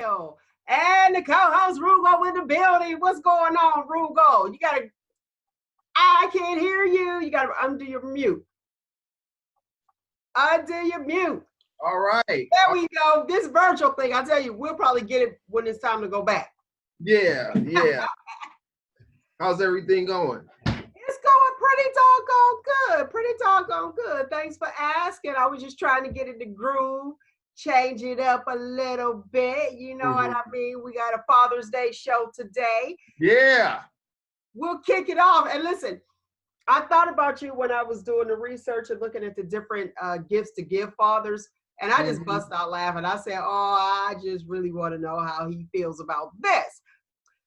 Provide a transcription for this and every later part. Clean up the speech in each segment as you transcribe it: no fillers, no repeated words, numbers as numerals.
Mel. And the co-host Roogle in the building. What's going on, Roogle? I can't hear you. You gotta undo your mute. Undo your mute. All right. There we go. This virtual thing, I tell you, we'll probably get it when it's time to go back. Yeah. How's everything going? It's going pretty doggone good. Pretty doggone good. Thanks for asking. I was just trying to get in the groove, change it up a little bit. You know what I mean? We got a Father's Day show today. Yeah. We'll kick it off. And listen, I thought about you when I was doing the research and looking at the different gifts to give fathers. And I just bust out laughing. I said, I just really want to know how he feels about this.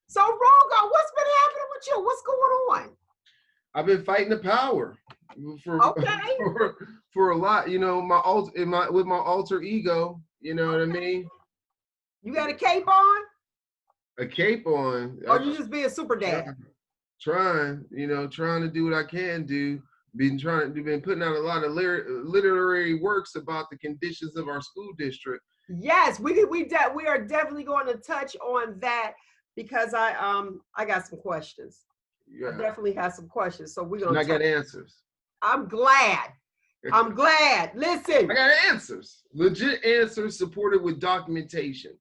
So, Ronald, what's been happening with you? What's going on? I've been fighting the power for a lot. You know, with my alter ego. You know what I mean? You got a cape on? A cape on? Or you just being super dad? Trying to do what I can do. Been putting out a lot of literary works about the conditions of our school district. Yes, we are definitely going to touch on that because I got some questions. Yeah. I definitely have some questions, so we're gonna. And I got answers. I'm glad. Listen, I got answers, legit answers supported with documentation.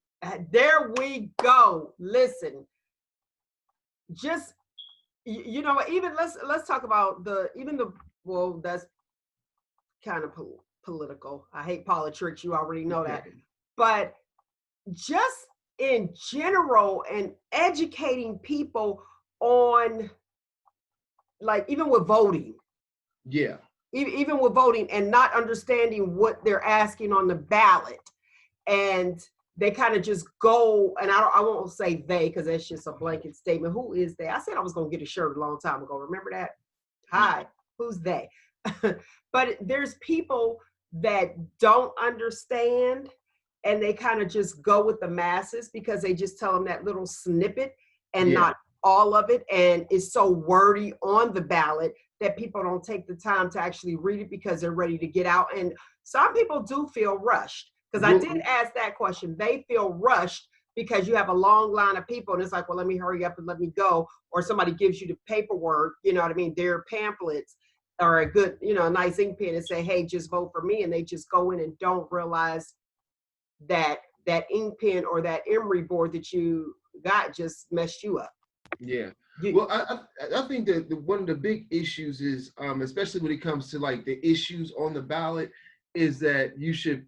There we go. Listen, just. You know, even let's talk about that's kind of political. I hate politics. You already know that. But just in general and educating people on, like, even with voting. Yeah. Even with voting and not understanding what they're asking on the ballot. And they kind of just go, and I won't say they because that's just a blanket statement. Who is they? I said I was going to get a shirt a long time ago. Remember that? Hi, who's they? But there's people that don't understand, and they kind of just go with the masses because they just tell them that little snippet and not all of it. And it's so wordy on the ballot that people don't take the time to actually read it because they're ready to get out. And some people do feel rushed. Because I did ask that question. They feel rushed because you have a long line of people and it's like, well, let me hurry up and let me go. Or somebody gives you the paperwork, you know what I mean? Their pamphlets or a good, a nice ink pen and say, hey, just vote for me. And they just go in and don't realize that ink pen or that emery board that you got just messed you up. Yeah. Well, I think that one of the big issues is, especially when it comes to like the issues on the ballot, is that you should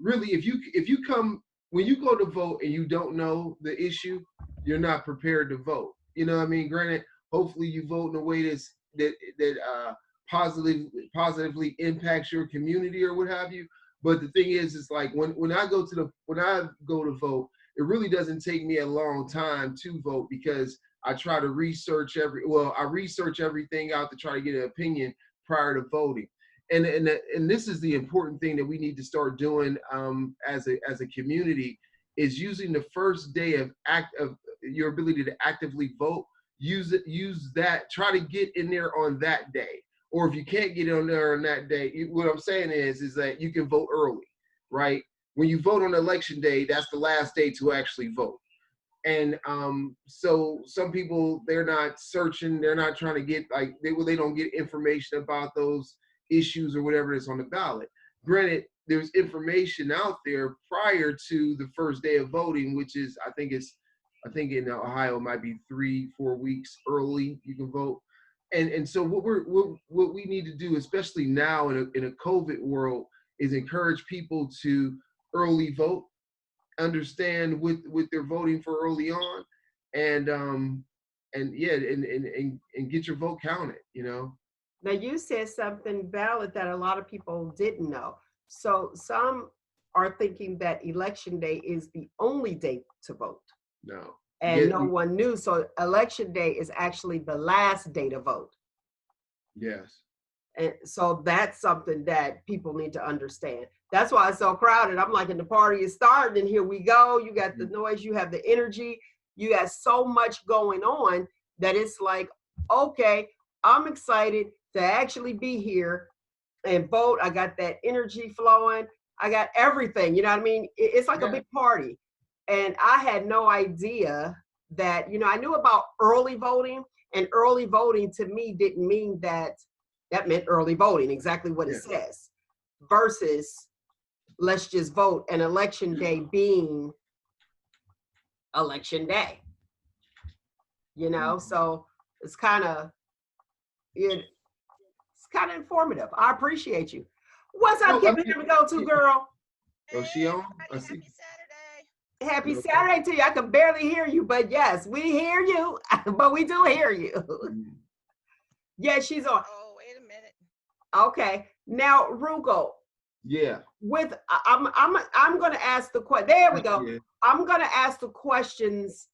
really, when you go to vote and you don't know the issue, you're not prepared to vote. You know what I mean? Granted, hopefully you vote in a way that positively impacts your community or what have you. But the thing is like when I go to vote, it really doesn't take me a long time to vote because I try to research everything out to try to get an opinion prior to voting. And this is the important thing that we need to start doing as a community is using the first day of your ability to actively vote. Use that. Try to get in there on that day. Or if you can't get on there on that day, what I'm saying is that you can vote early, right? When you vote on election day, that's the last day to actually vote. And so some people, they're not searching, they're not trying to get they don't get information about those issues or whatever is on the ballot. Granted, there's information out there prior to the first day of voting, which is I think in Ohio it might be 3-4 weeks early you can vote. And so what we need to do, especially now in a COVID world, is encourage people to early vote, understand what they're voting for early on, and get your vote counted, Now, you said something valid that a lot of people didn't know. So some are thinking that election day is the only day to vote. No. And no one knew. So election day is actually the last day to vote. Yes. And so that's something that people need to understand. That's why it's so crowded. I'm like, and the party is starting, and here we go. You got the noise, you have the energy, you got so much going on that it's like, okay, I'm excited to actually be here and vote. I got that energy flowing. I got everything. You know what I mean? It's like a big party. And I had no idea that, you know, I knew about early voting, and early voting to me didn't mean that meant early voting, exactly what it says, versus let's just vote, and election day being election day, you know? So it's kind of, it's kind of informative. I appreciate you. What's up, Kim? Here we go to, girl. Oh, she on? Happy Saturday. Happy Saturday to you. I can barely hear you, but yes, we hear you, but we do hear you. Yeah, she's on. Oh, wait a minute. Okay. Now, Roogle. Yeah. With I'm gonna ask the question. There we go. Yeah. I'm gonna ask the questions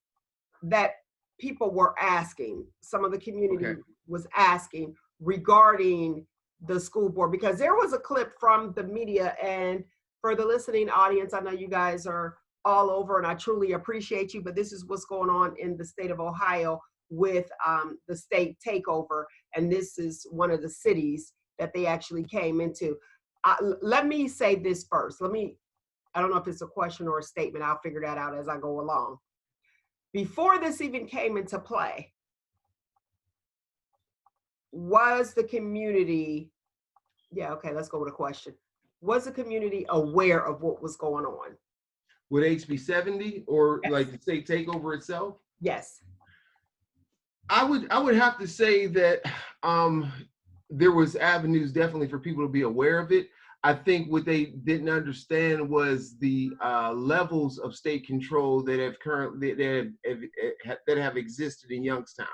that people were asking. Some of the community was asking regarding the school board, because there was a clip from the media, and for the listening audience, I know you guys are all over, and I truly appreciate you, but this is what's going on in the state of Ohio with the state takeover, and this is one of the cities that they actually came into. Let me say this first. I don't know if it's a question or a statement. I'll figure that out as I go along. Before this even came into play, was the community, let's go with a question. Was the community aware of what was going on? With HB 70 or like the state takeover itself? Yes. I would have to say that there was avenues definitely for people to be aware of it. I think what they didn't understand was the levels of state control that have existed in Youngstown.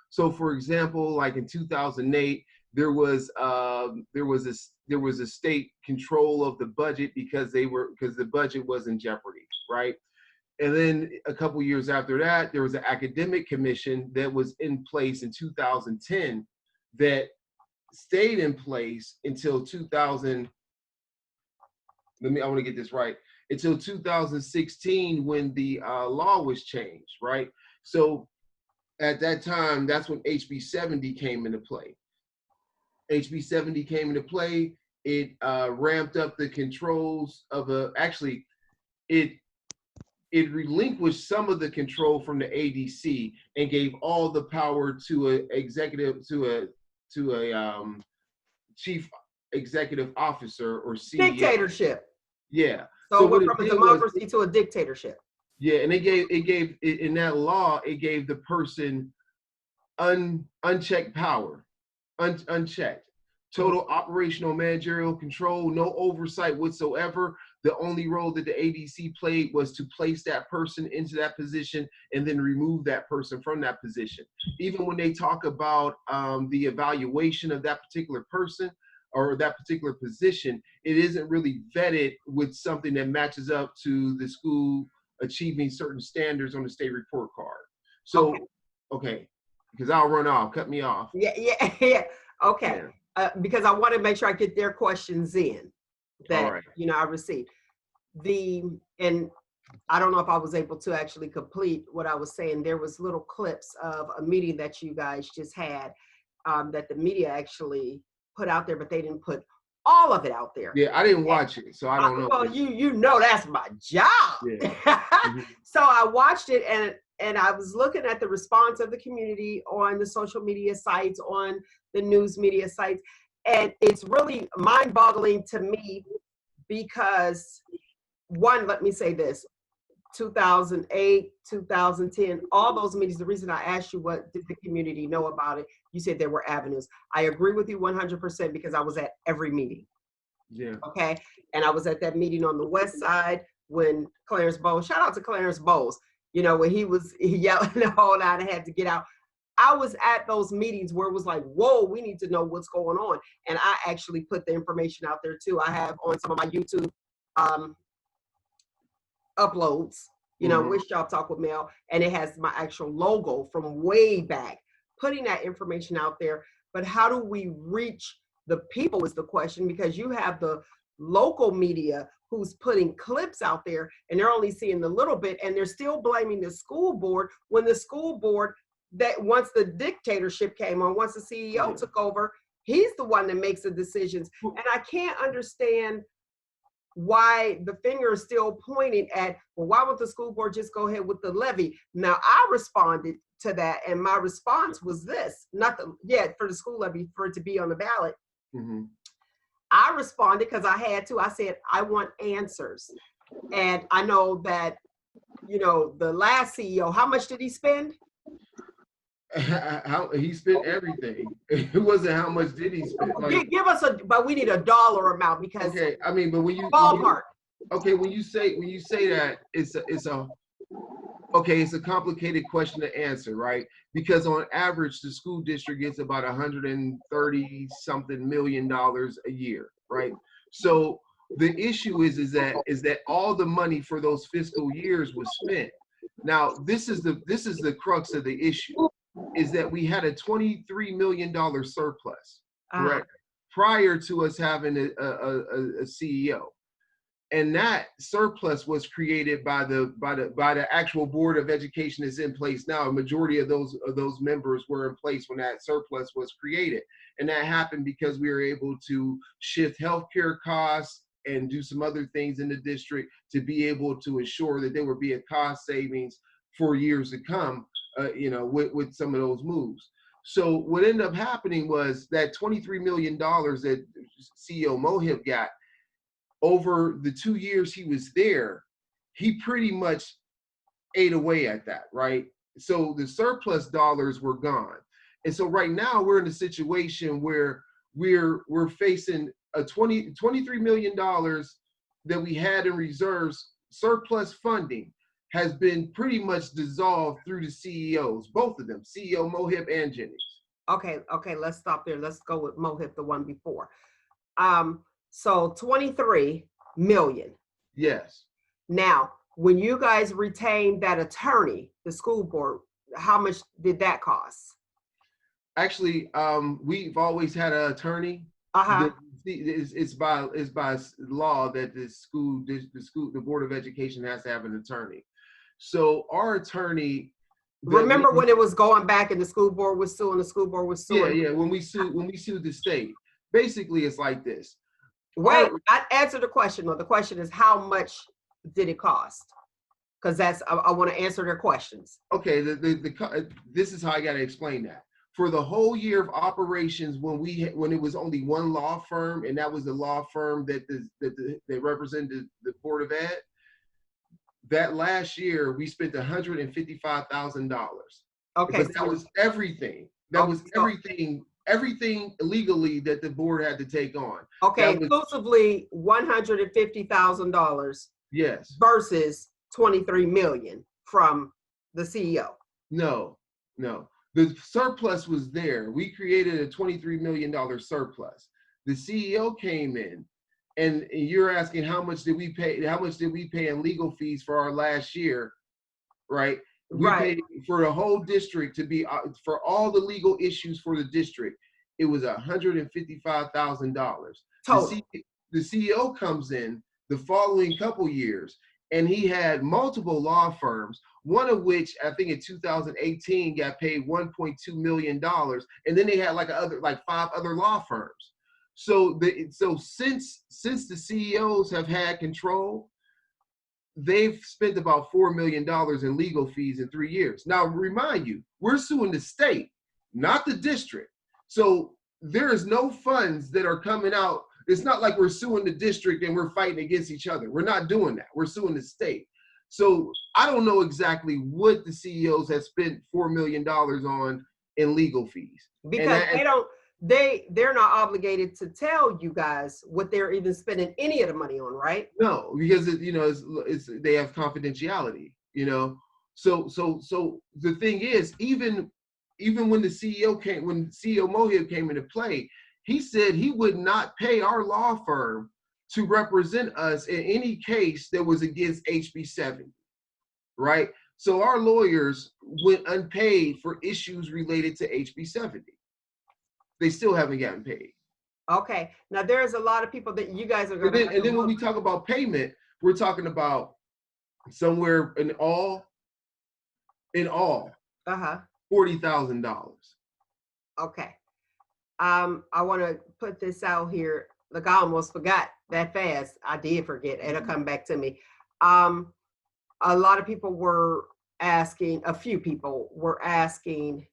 So, for example, like in 2008, there was a state control of the budget because the budget was in jeopardy, right? And then a couple years after that, there was an academic commission that was in place in 2010 that stayed in place until 2000. I want to get this right. Until 2016, when the law was changed, right? So at that time, that's when HB 70 came into play. HB 70 came into play. It ramped up the controls of it relinquished some of the control from the ADC and gave all the power to a chief executive officer or CEO. Dictatorship. Yeah. So it went from a democracy to a dictatorship. Yeah, and it gave in that law, it gave the person unchecked power, unchecked. Total operational managerial control, no oversight whatsoever. The only role that the ADC played was to place that person into that position and then remove that person from that position. Even when they talk about the evaluation of that particular person or that particular position, it isn't really vetted with something that matches up to the school achieving certain standards on the state report card. So, okay, because I'll run off, cut me off. Yeah. Okay. Yeah. Because I want to make sure I get their questions in that, I received. And I don't know if I was able to actually complete what I was saying. There was little clips of a meeting that you guys just had that the media actually put out there, but they didn't put all of it out there. Yeah, I didn't watch it, so I don't know. Well, you know that's my job. Yeah. So I watched it, and I was looking at the response of the community on the social media sites, on the news media sites, and it's really mind-boggling to me because, one, let me say this, 2008, 2010, all those meetings, the reason I asked you what did the community know about it, you said there were avenues. I agree with you 100% because I was at every meeting. Yeah. Okay. And I was at that meeting on the west side when Clarence Bowles, shout out to Clarence Bowles, when he yelling the whole night, I had to get out. I was at those meetings where it was like, whoa, we need to know what's going on. And I actually put the information out there too. I have on some of my YouTube uploads, with Shoptalkwithmel, and it has my actual logo from way back, putting that information out there. But how do we reach the people is the question, because you have the local media who's putting clips out there and they're only seeing the little bit, and they're still blaming the school board when the school board, that once the dictatorship came on, once the CEO took over, he's the one that makes the decisions. And I can't understand why the finger is still pointing at, well, why would the school board just go ahead with the levy? Now, I responded to that, and my response was this, not the, yeah, for the school levy, for it to be on the ballot. Mm-hmm. I responded because I had to. I said, I want answers. And I know that, you know, the last CEO, how much did he spend? How he spent everything. It wasn't how much did he spend. Like, Give us but we need a dollar amount because okay, I mean, but ballpark. When you say that, it's a complicated question to answer, right? Because on average, the school district gets about $130 something million a year, right? So the issue is that all the money for those fiscal years was spent. Now, this is the crux of the issue, is that we had a $23 million surplus, correct? Prior to us having a CEO. And that surplus was created by the actual Board of Education that's in place now. A majority of those members were in place when that surplus was created, and that happened because we were able to shift healthcare costs and do some other things in the district to be able to ensure that there would be a cost savings for years to come. With some of those moves. So what ended up happening was that $23 million that CEO Mohib got. Over the 2 years he was there, he pretty much ate away at that, right? So the surplus dollars were gone. And so right now we're in a situation where we're facing a $23 million that we had in reserves. Surplus funding has been pretty much dissolved through the CEOs, both of them, CEO Mohib and Jennings. Okay, let's stop there. Let's go with Mohib, the one before. So 23 million. Yes. Now, when you guys retained that attorney, the school board, how much did that cost? Actually, we've always had an attorney. It's by law that the Board of Education has to have an attorney. So our attorney. Remember when it was going back and the school board was suing, Yeah. When we sued the state, basically it's like this. Wait, I answered the question. The question is, how much did it cost? Because I want to answer their questions. Okay, this is how I got to explain that. For the whole year of operations, when it was only one law firm, and that was the law firm that represented the Board of Ed, that last year we spent $155,000. Okay, but that was everything. That was everything illegally that the board had to take on. Okay, exclusively $150,000. Yes. Versus 23 million from the CEO. No. The surplus was there. We created a $23 million surplus. The CEO came in, and you're asking how much did we pay in legal fees for our last year, right? We paid for the whole district to be for all the legal issues for the district. It was $155,000. The CEO comes in the following couple years, and he had multiple law firms. One of which I think in 2018 got paid $1.2 million, and then they had like 5 other law firms. So since the CEOs have had control, they've spent about $4 million in legal fees in 3 years. Now, remind you, we're suing the state, not the district. So there is no funds that are coming out. It's not like we're suing the district and we're fighting against each other. We're not doing that. We're suing the state. So I don't know exactly what the CEOs have spent $4 million on in legal fees. Because they're not obligated to tell you guys what they're even spending any of the money on, right? No, because they have confidentiality, So the thing is, even when the CEO Mohib came into play, he said he would not pay our law firm to represent us in any case that was against HB 70, right? So our lawyers went unpaid for issues related to HB 70. They still haven't gotten paid. Okay. Now there's a lot of people that you guys are going to. And then when we talk about payment, we're talking about somewhere in all, $40,000. Okay. I want to put this out here. Look, I almost forgot that fast. I did forget. It'll come back to me. Um, a lot of people were asking, a few people were asking,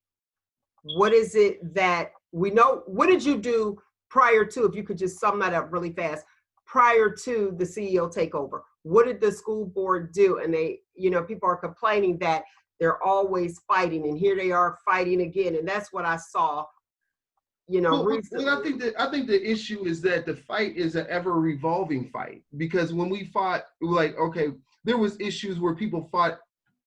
what is it that we know? What did you do prior to, if you could just sum that up really fast, prior to the CEO takeover? What did the school board do? And they, people are complaining that they're always fighting, and here they are fighting again. And that's what I saw, recently. Well, I think the issue is that the fight is an ever revolving fight, because when we fought, like, okay, there was issues where people fought,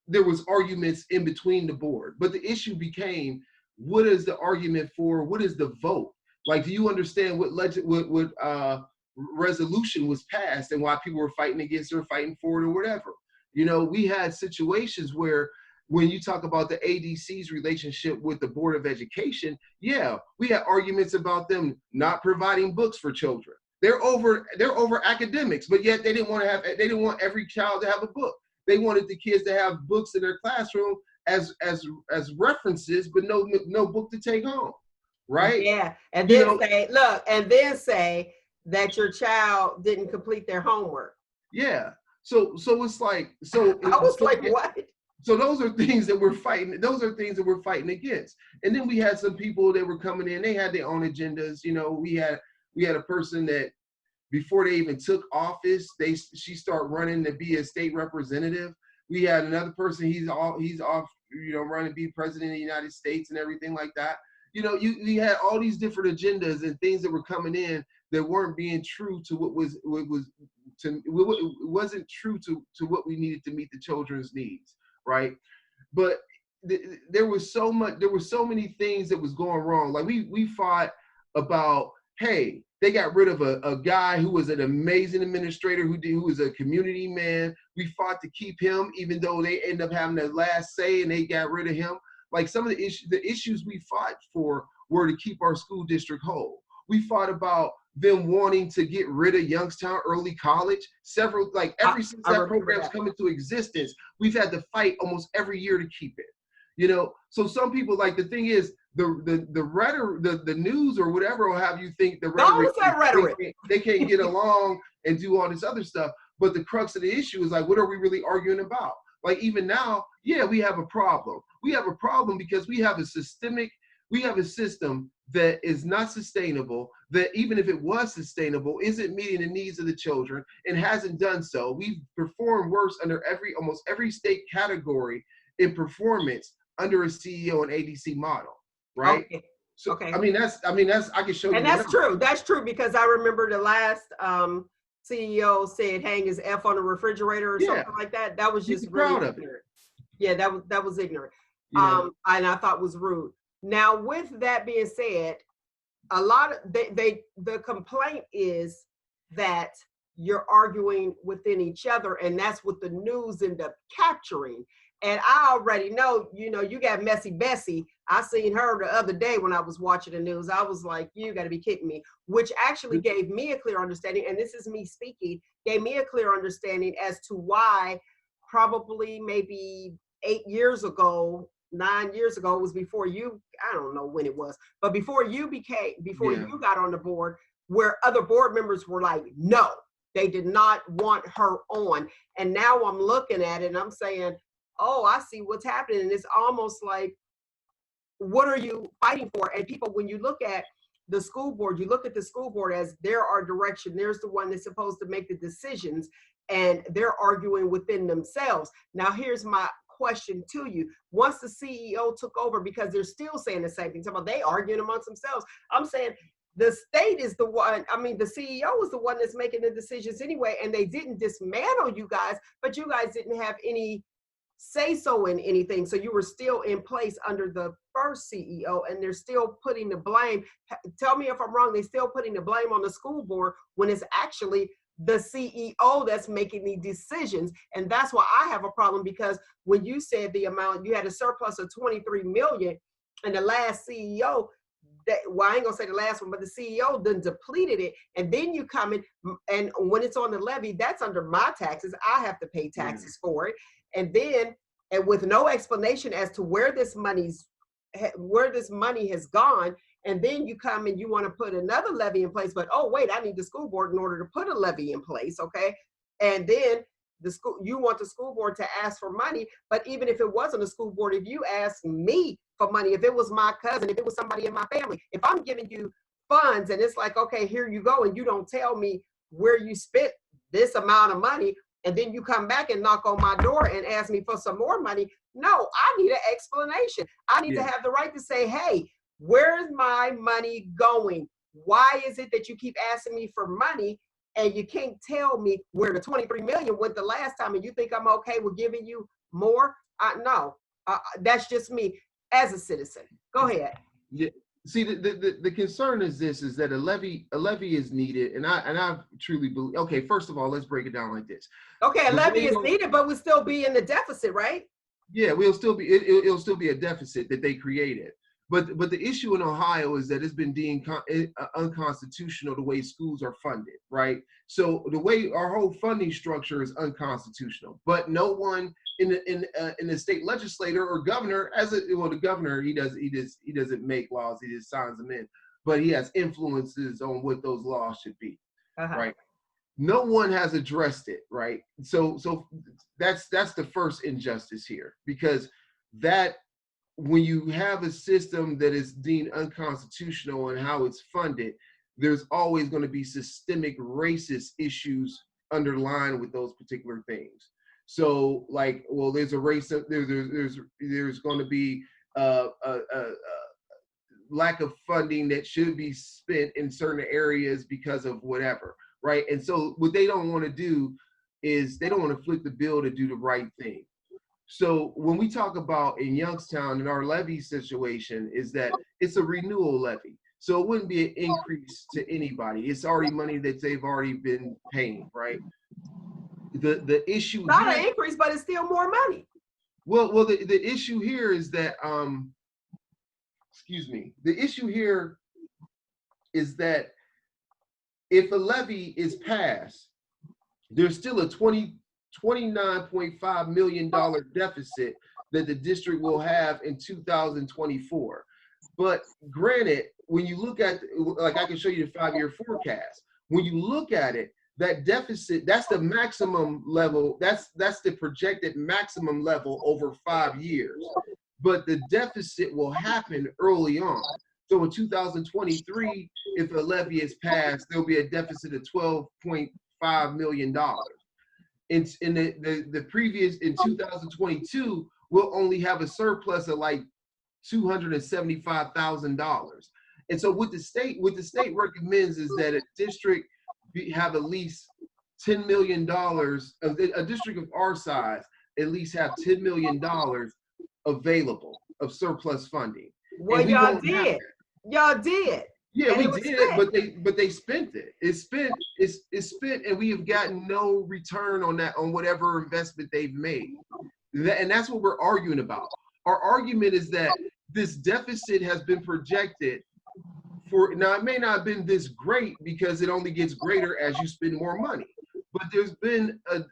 there was arguments in between the board, but the issue became, what is the argument for? What is the vote? Like, do you understand what resolution was passed and why people were fighting against it or fighting for it or whatever? We had situations where, when you talk about the ADC's relationship with the Board of Education, yeah, we had arguments about them not providing books for children. They're over academics, but yet they didn't want every child to have a book. They wanted the kids to have books in their classroom as references, but no book to take home, right? Yeah, and then say that your child didn't complete their homework. Yeah, so it's like, so I was like, what? So those are things that we're fighting. Those are things that we're fighting against. And then we had some people that were coming in. They had their own agendas. We had a person that, before they even took office, she started running to be a state representative. We had another person. He's off. Running to be president of the United States and everything like that. You had all these different agendas and things that were coming in that weren't being true to what wasn't true to what we needed to meet the children's needs. Right, but there was so many things that was going wrong. Like, we fought about, hey, they got rid of a guy who was an amazing administrator who was a community man. We fought to keep him, even though they ended up having the last say and they got rid of him. Like, some of the issues we fought for were to keep our school district whole. We fought about them wanting to get rid of Youngstown Early College. Since that program's come into existence, we've had to fight almost every year to keep it. So some people, like, the thing is, the rhetoric, the news or whatever will have you think the rhetoric, they can't get along and do all this other stuff. But the crux of the issue is, like, what are we really arguing about? Like, even now, yeah, we have a problem. We have a problem because we have a system that is not sustainable, that even if it was sustainable, isn't meeting the needs of the children and hasn't done so. We've performed worse under almost every state category in performance under a CEO and ADC model, right? Okay. So, okay. I can show you. And that's true. That's true, because I remember the last CEO said hang his F on the refrigerator or something like that. That was just really ignorant. Yeah, that was ignorant. And I thought was rude. Now, with that being said, a lot of the complaint is that you're arguing within each other, and that's what the news end up capturing. And I already know, you got Messy Bessie. I seen her the other day when I was watching the news. I was like, you got to be kidding me, which actually gave me a clear understanding. And this is me speaking, gave me a clear understanding as to why probably maybe 8 years ago, 9 years ago, it was before you, I don't know when it was, but before you got on the board, where other board members were like, no, they did not want her on. And now I'm looking at it and I'm saying, oh, I see what's happening. And it's almost like, what are you fighting for? And people, when you look at the school board, you look at the school board as there are direction. There's the one that's supposed to make the decisions, and they're arguing within themselves. Now, here's my question to you. Once the CEO took over, because they're still saying the same thing, they arguing amongst themselves. I'm saying the state is the one, the CEO is the one that's making the decisions anyway, and they didn't dismantle you guys, but you guys didn't have any say so in anything. So you were still in place under the first CEO, and they're still putting the blame. Tell me if I'm wrong. They're still putting the blame on the school board when it's actually the CEO that's making the decisions. And that's why I have a problem, because when you said the amount, you had a surplus of 23 million, and the last CEO, I ain't gonna say the last one, but the CEO then depleted it. And then you come in, and when it's on the levy, that's under my taxes. I have to pay taxes for it. And then, and with no explanation as to where this money has gone, and then you come and you want to put another levy in place, but oh wait, I need the school board in order to put a levy in place, okay? And then you want the school board to ask for money, but even if it wasn't a school board, if you asked me for money, if it was my cousin, if it was somebody in my family, if I'm giving you funds and it's like, okay, here you go, and you don't tell me where you spent this amount of money, and then you come back and knock on my door and ask me for some more money. No, I need an explanation. I need to have the right to say, hey, where's my money going? Why is it that you keep asking me for money and you can't tell me where the 23 million went the last time, and you think I'm okay with giving you more? No, that's just me as a citizen. Go ahead. Yeah. See, the concern is this: is that a levy is needed, and I truly believe. Okay, first of all, let's break it down like this. Okay, a levy is needed, but we'll still be in the deficit, right? Yeah, we'll still be. It'll still be a deficit that they created. But the issue in Ohio is that it's been deemed unconstitutional the way schools are funded, right? So the way our whole funding structure is unconstitutional. But no one in the state legislator or governor, the governor, he doesn't make laws, he just signs them in, but he has influences on what those laws should be, right? No one has addressed it, right? So that's the first injustice here, because that when you have a system that is deemed unconstitutional and how it's funded, there's always going to be systemic racist issues underlying with those particular things. So, like, well, there's a race. There's going to be a lack of funding that should be spent in certain areas because of whatever, right? And so, what they don't want to do is they don't want to flip the bill to do the right thing. So when we talk about in Youngstown in our levy situation, is that it's a renewal levy. So it wouldn't be an increase to anybody. It's already money that they've already been paying, right? The issue not an increase, but it's still more money. Well, the issue here is that the issue here is that if a levy is passed, there's still a $29.5 million deficit that the district will have in 2024. But granted, when you look at, like, I can show you the 5-year forecast. When you look at it, that deficit, that's the maximum level, that's the projected maximum level over 5 years. But the deficit will happen early on. So in 2023, if a levy is passed, there'll be a deficit of $12.5 million. In the previous, in 2022, we'll only have a surplus of like $275,000. And so what the state recommends is that a district have at least $10 million, a district of our size at least have $10 million available of surplus funding. Well, y'all did. Y'all did. Yeah, we did, but they spent it. It's spent, and we have gotten no return on that, on whatever investment they've made. And that's what we're arguing about. Our argument is that this deficit has been projected for, now it may not have been this great because it only gets greater as you spend more money. But there's been a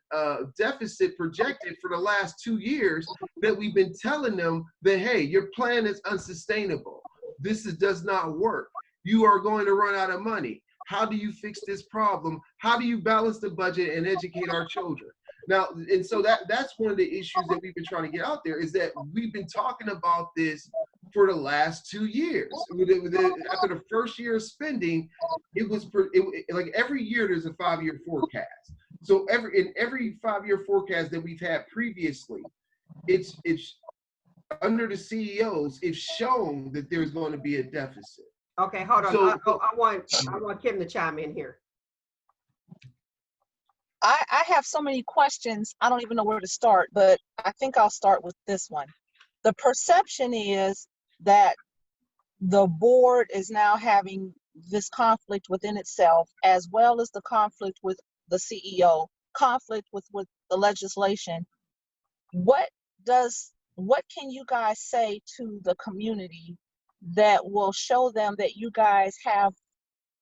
deficit projected for the last 2 years that we've been telling them that, hey, your plan is unsustainable. This does not work. You are going to run out of money. How do you fix this problem? How do you balance the budget and educate our children? Now, and so that's one of the issues that we've been trying to get out there, is that we've been talking about this for the last 2 years. After the first year of spending, it was like every year there's a 5-year forecast. So in every 5-year forecast that we've had previously, it's under the CEOs, it's shown that there's going to be a deficit. Okay, hold on. So, I want Kim to chime in here. I have so many questions, I don't even know where to start, but I think I'll start with this one. The perception is that the board is now having this conflict within itself, as well as the conflict with the CEO, conflict with the legislation. What can you guys say to the community that will show them that you guys have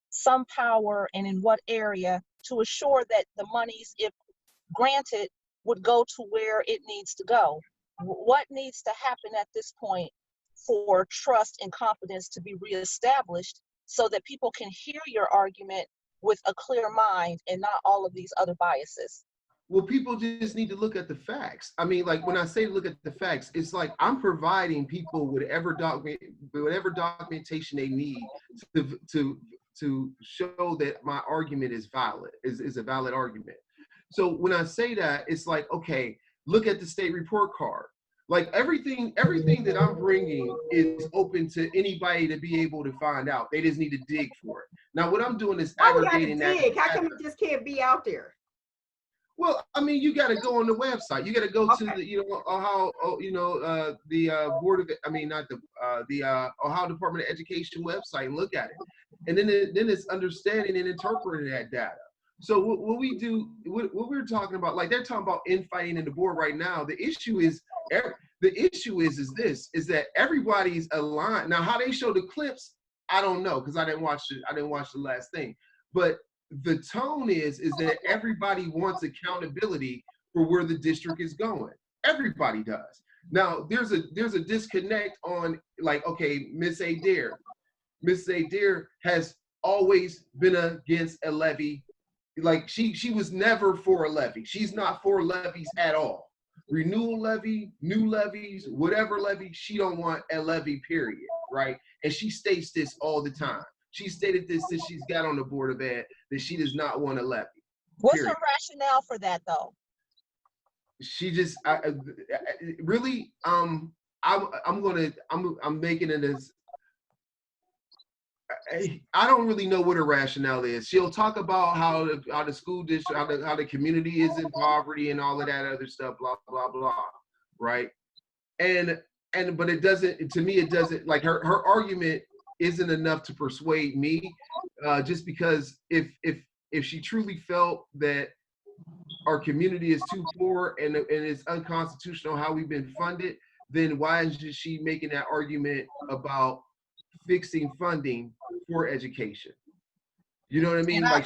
some power, and in what area, to assure that the monies, if granted, would go to where it needs to go? What needs to happen at this point for trust and confidence to be reestablished so that people can hear your argument with a clear mind and not all of these other biases? Well, people just need to look at the facts. I mean, like when I say look at the facts, it's like I'm providing people whatever documentation they need to show that my argument is valid, is a valid argument. So when I say that, it's like, okay, look at the state report card. Like everything that I'm bringing is open to anybody to be able to find out. They just need to dig for it. Now, what I'm doing is How we gotta aggregating that. dig? How come it just can't be out there? Well, I mean, you got to go on the website. You got to go to Okay. the, the board of, I mean, not the Ohio Department of Education website and look at it, and then it's understanding and interpreting that data. So what we do, what we're talking about, like they're talking about infighting in the board right now. The issue is that everybody's aligned. Now, how they show the clips, I don't know because I didn't watch the last thing, but the tone is that everybody wants accountability for where the district is going. Everybody does. Now there's a disconnect on, like, okay, Miss Adair has always been against a levy. Like she was never for a levy. She's not for levies at all. Renewal levy, new levies, whatever levy, she don't want a levy, period, right? And she states this all the time. She stated this since she's got on the board of ed, that she does not want a levy. What's period. her rationale for that, though? She just really I'm making it as I don't really know what her rationale is. She'll talk about how the school district, how the community is in poverty and all of that other stuff, blah blah blah, right? But it doesn't, to me, it doesn't, like her argument isn't enough to persuade me, just because if she truly felt that our community is too poor and it's unconstitutional how we've been funded, then why is she making that argument about fixing funding for education? You know what I mean? Like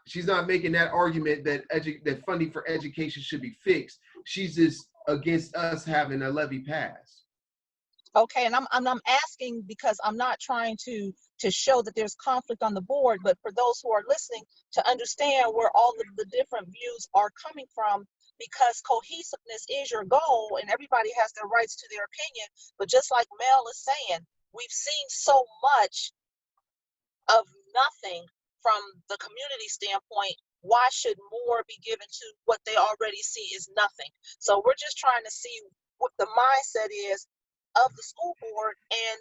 she's not making that argument that that funding for education should be fixed. She's just against us having a levy passed. Okay, and I'm asking because I'm not trying to show that there's conflict on the board, but for those who are listening to understand where all of the different views are coming from, because cohesiveness is your goal and everybody has their rights to their opinion. But just like Mel is saying, we've seen so much of nothing from the community standpoint. Why should more be given to what they already see is nothing? So we're just trying to see what the mindset is of the school board and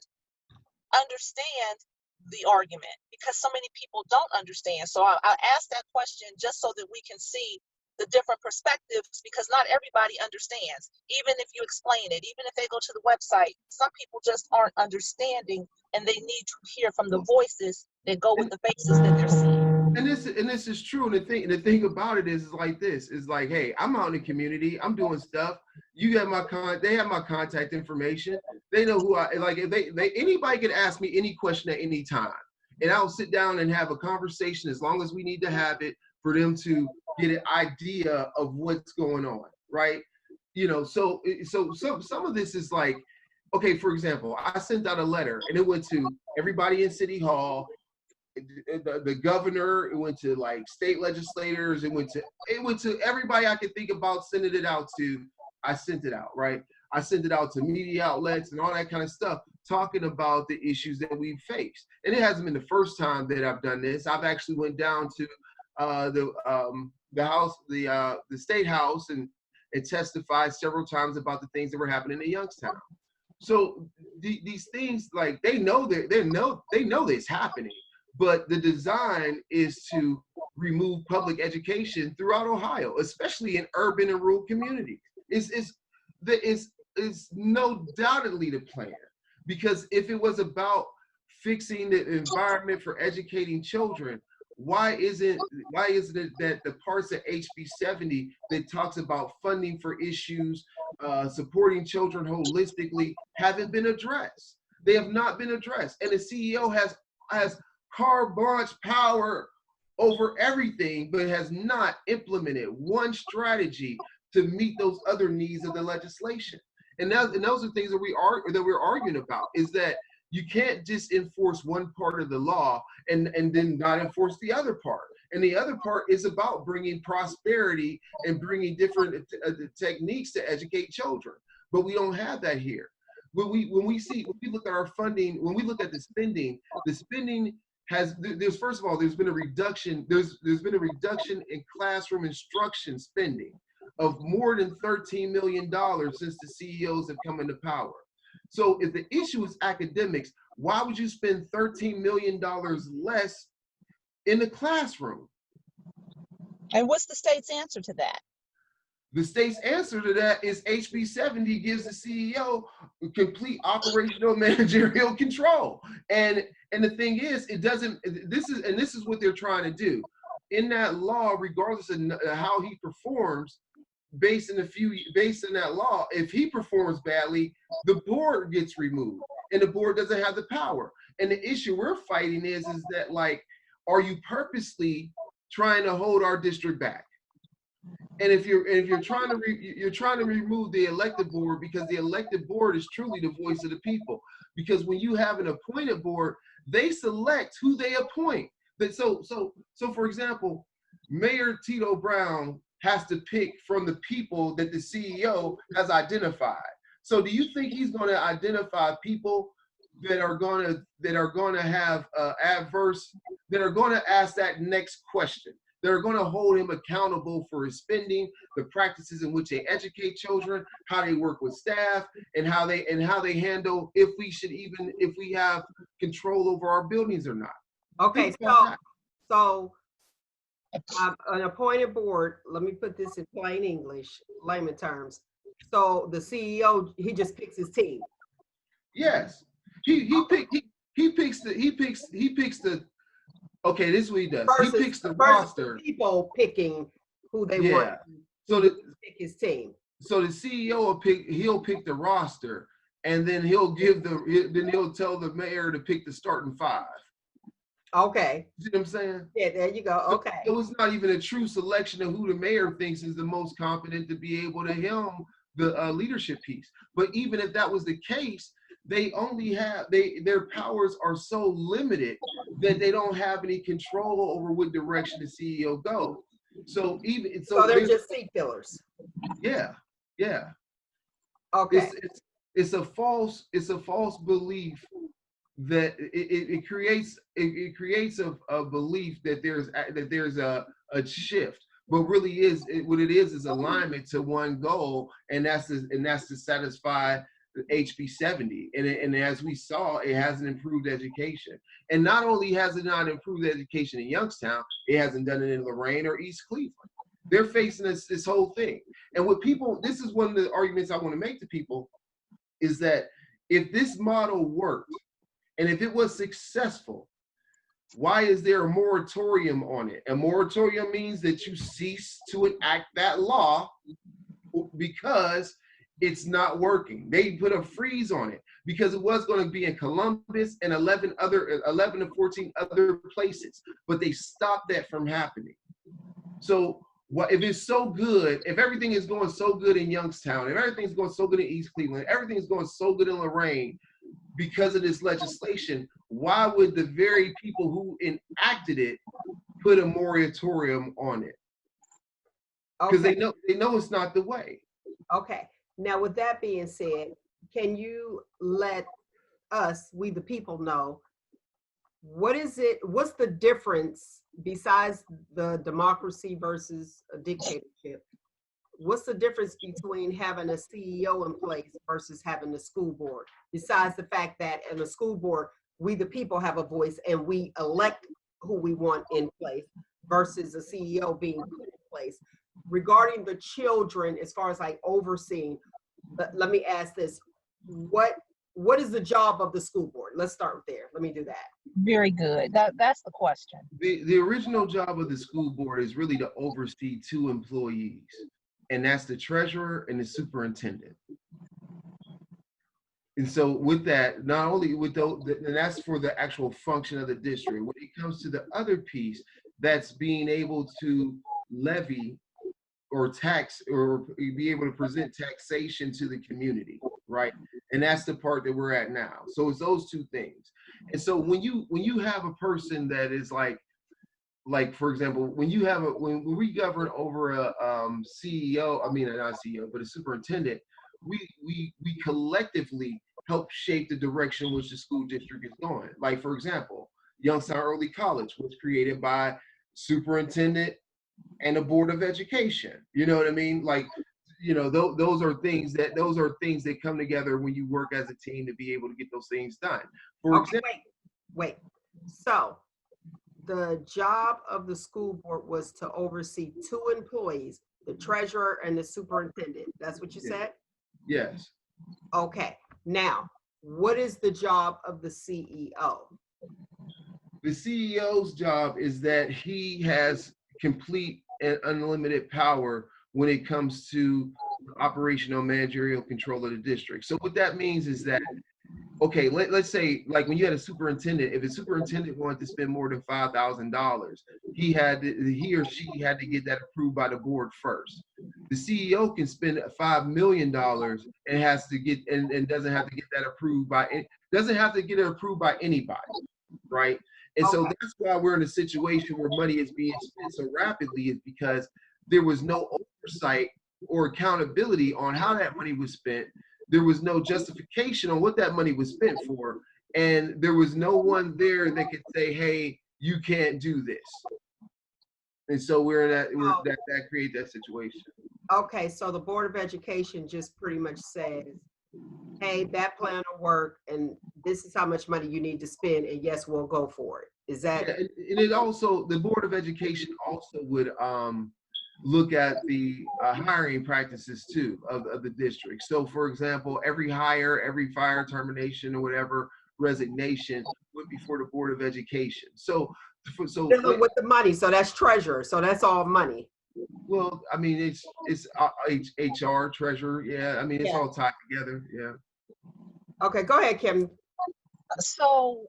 understand the argument, because so many people don't understand. So I asked that question just so that we can see the different perspectives, because not everybody understands. Even if you explain it, even if they go to the website, some people just aren't understanding, and they need to hear from the voices that go with the faces that they're seeing. And this is true. And the thing about it is like this, is like, hey, I'm out in the community, I'm doing stuff. You have they have my contact information. They know who I like. If anybody can ask me any question at any time, and I'll sit down and have a conversation as long as we need to have it for them to get an idea of what's going on, right? You know, so some of this is like, okay, for example, I sent out a letter and it went to everybody in City Hall, the governor, it went to like state legislators, it went to everybody I could think about sending it out to. I sent it out, right? I sent it out to media outlets and all that kind of stuff, talking about the issues that we've faced. And it hasn't been the first time that I've done this. I've actually went down to the house, the state house, and testified several times about the things that were happening in Youngstown. So these things, like, they know it's happening, but the design is to remove public education throughout Ohio, especially in urban and rural communities. It's no doubtedly the plan, because if it was about fixing the environment for educating children, why isn't it that the parts of HB 70 that talks about funding for issues, supporting children holistically, haven't been addressed? They have not been addressed, and the CEO has carte blanche power over everything, but has not implemented one strategy to meet those other needs of the legislation. And those are things that we're arguing about, is that you can't just enforce one part of the law and then not enforce the other part. And the other part is about bringing prosperity and bringing different techniques to educate children. But we don't have that here. When we look at our funding, when we look at the spending there's first of all, there's been a reduction. There's been a reduction in classroom instruction spending of more than $13 million since the CEOs have come into power. So if the issue is academics, why would you spend $13 million less in the classroom? And what's the state's answer to that? The state's answer to that is HB 70 gives the CEO complete operational managerial control. And the thing is, this is what they're trying to do. In that law, regardless of how he performs, based on that law, if he performs badly, the board gets removed and the board doesn't have the power. And the issue we're fighting is that, like, are you purposely trying to hold our district back? And if you're trying to remove the elected board, because the elected board is truly the voice of the people. Because when you have an appointed board, they select who they appoint. But so for example, Mayor Tito Brown has to pick from the people that the CEO has identified. So do you think he's going to identify people that are going to have adverse, that are going to ask that next question? They're going to hold him accountable for his spending, the practices in which they educate children, how they work with staff, and how they handle if we have control over our buildings or not. Okay, so an appointed board. Let me put this in plain English, layman terms. So the CEO, he just picks his team. Yes, he picks the. Okay, this is what he does. He picks the roster. People picking who they want. So pick his team. So the CEO he'll pick the roster, and then he'll tell the mayor to pick the starting five. Okay. You see what I'm saying? Yeah, there you go. Okay. So it's not even a true selection of who the mayor thinks is the most competent to be able to helm the leadership piece. But even if that was the case, they only have their powers are so limited that they don't have any control over what direction the CEO goes. So they're just seat fillers. Yeah. Okay. It's a false belief that it creates a belief that there's a shift, but really what it is alignment to one goal, and that's to satisfy HB 70. And as we saw, it hasn't improved education. And not only has it not improved education in Youngstown, it hasn't done it in Lorraine or East Cleveland. They're facing this whole thing. And this is one of the arguments I want to make to people, is that if this model worked and if it was successful, why is there a moratorium on it? A moratorium means that you cease to enact that law because it's not working. They put a freeze on it because it was going to be in Columbus and 11 to 14 other places, but they stopped that from happening. So if it's so good, if everything is going so good in Youngstown, if everything's going so good in East Cleveland, everything is going so good in Lorraine because of this legislation, why would the very people who enacted it put a moratorium on it? Because they know it's not the way. Okay. Now, with that being said, can you let us, we the people, know what's the difference besides the democracy versus a dictatorship? What's the difference between having a CEO in place versus having a school board? Besides the fact that in a school board, we the people have a voice and we elect who we want in place versus a CEO being put in place. Regarding the children, as far as like overseeing, let me ask this: what is the job of the school board? Let's start there. Let me do that. Very good. That's the question. The original job of the school board is really to oversee two employees, and that's the treasurer and the superintendent. And so with that, not only with those, and that's for the actual function of the district. When it comes to the other piece, that's being able to levy or tax or be able to present taxation to the community. right? And that's the part that we're at now. So it's those two things. And so when you have a person that is like for example, when we govern over a CEO, I mean not CEO, but a superintendent, we collectively help shape the direction which the school district is going. Like for example, Youngstown Early College was created by superintendent and a board of education. You know what I mean? Like, you know, those are things that come together when you work as a team to be able to get those things done. For example, wait. So the job of the school board was to oversee two employees, the treasurer and the superintendent. That's what you said? Yes. Okay. Now, what is the job of the CEO? The CEO's job is that he has complete and unlimited power when it comes to operational managerial control of the district. So what that means is that, okay, let's say like when you had a superintendent, if a superintendent wanted to spend more than $5,000, he or she had to get that approved by the board first. The CEO can spend $5 million and has to get and doesn't have to get that approved by anybody, right? And so that's why we're in a situation where money is being spent so rapidly, is because there was no oversight or accountability on how that money was spent. There was no justification on what that money was spent for. And there was no one there that could say, hey, you can't do this. And so we're in that creates that situation. Okay, so the Board of Education just pretty much says, hey, that plan will work, and this is how much money you need to spend, and yes, we'll go for it. Is that? Yeah, and it also, the Board of Education also would look at the hiring practices too of the district. So for example, every hire, every fire, termination, or whatever resignation would be for the Board of Education. So Dealing with the money, so that's treasurer, so that's all money. Well, I mean, it's HR, treasurer, yeah. I mean, it's all tied together, yeah. Okay, go ahead, Kim. So,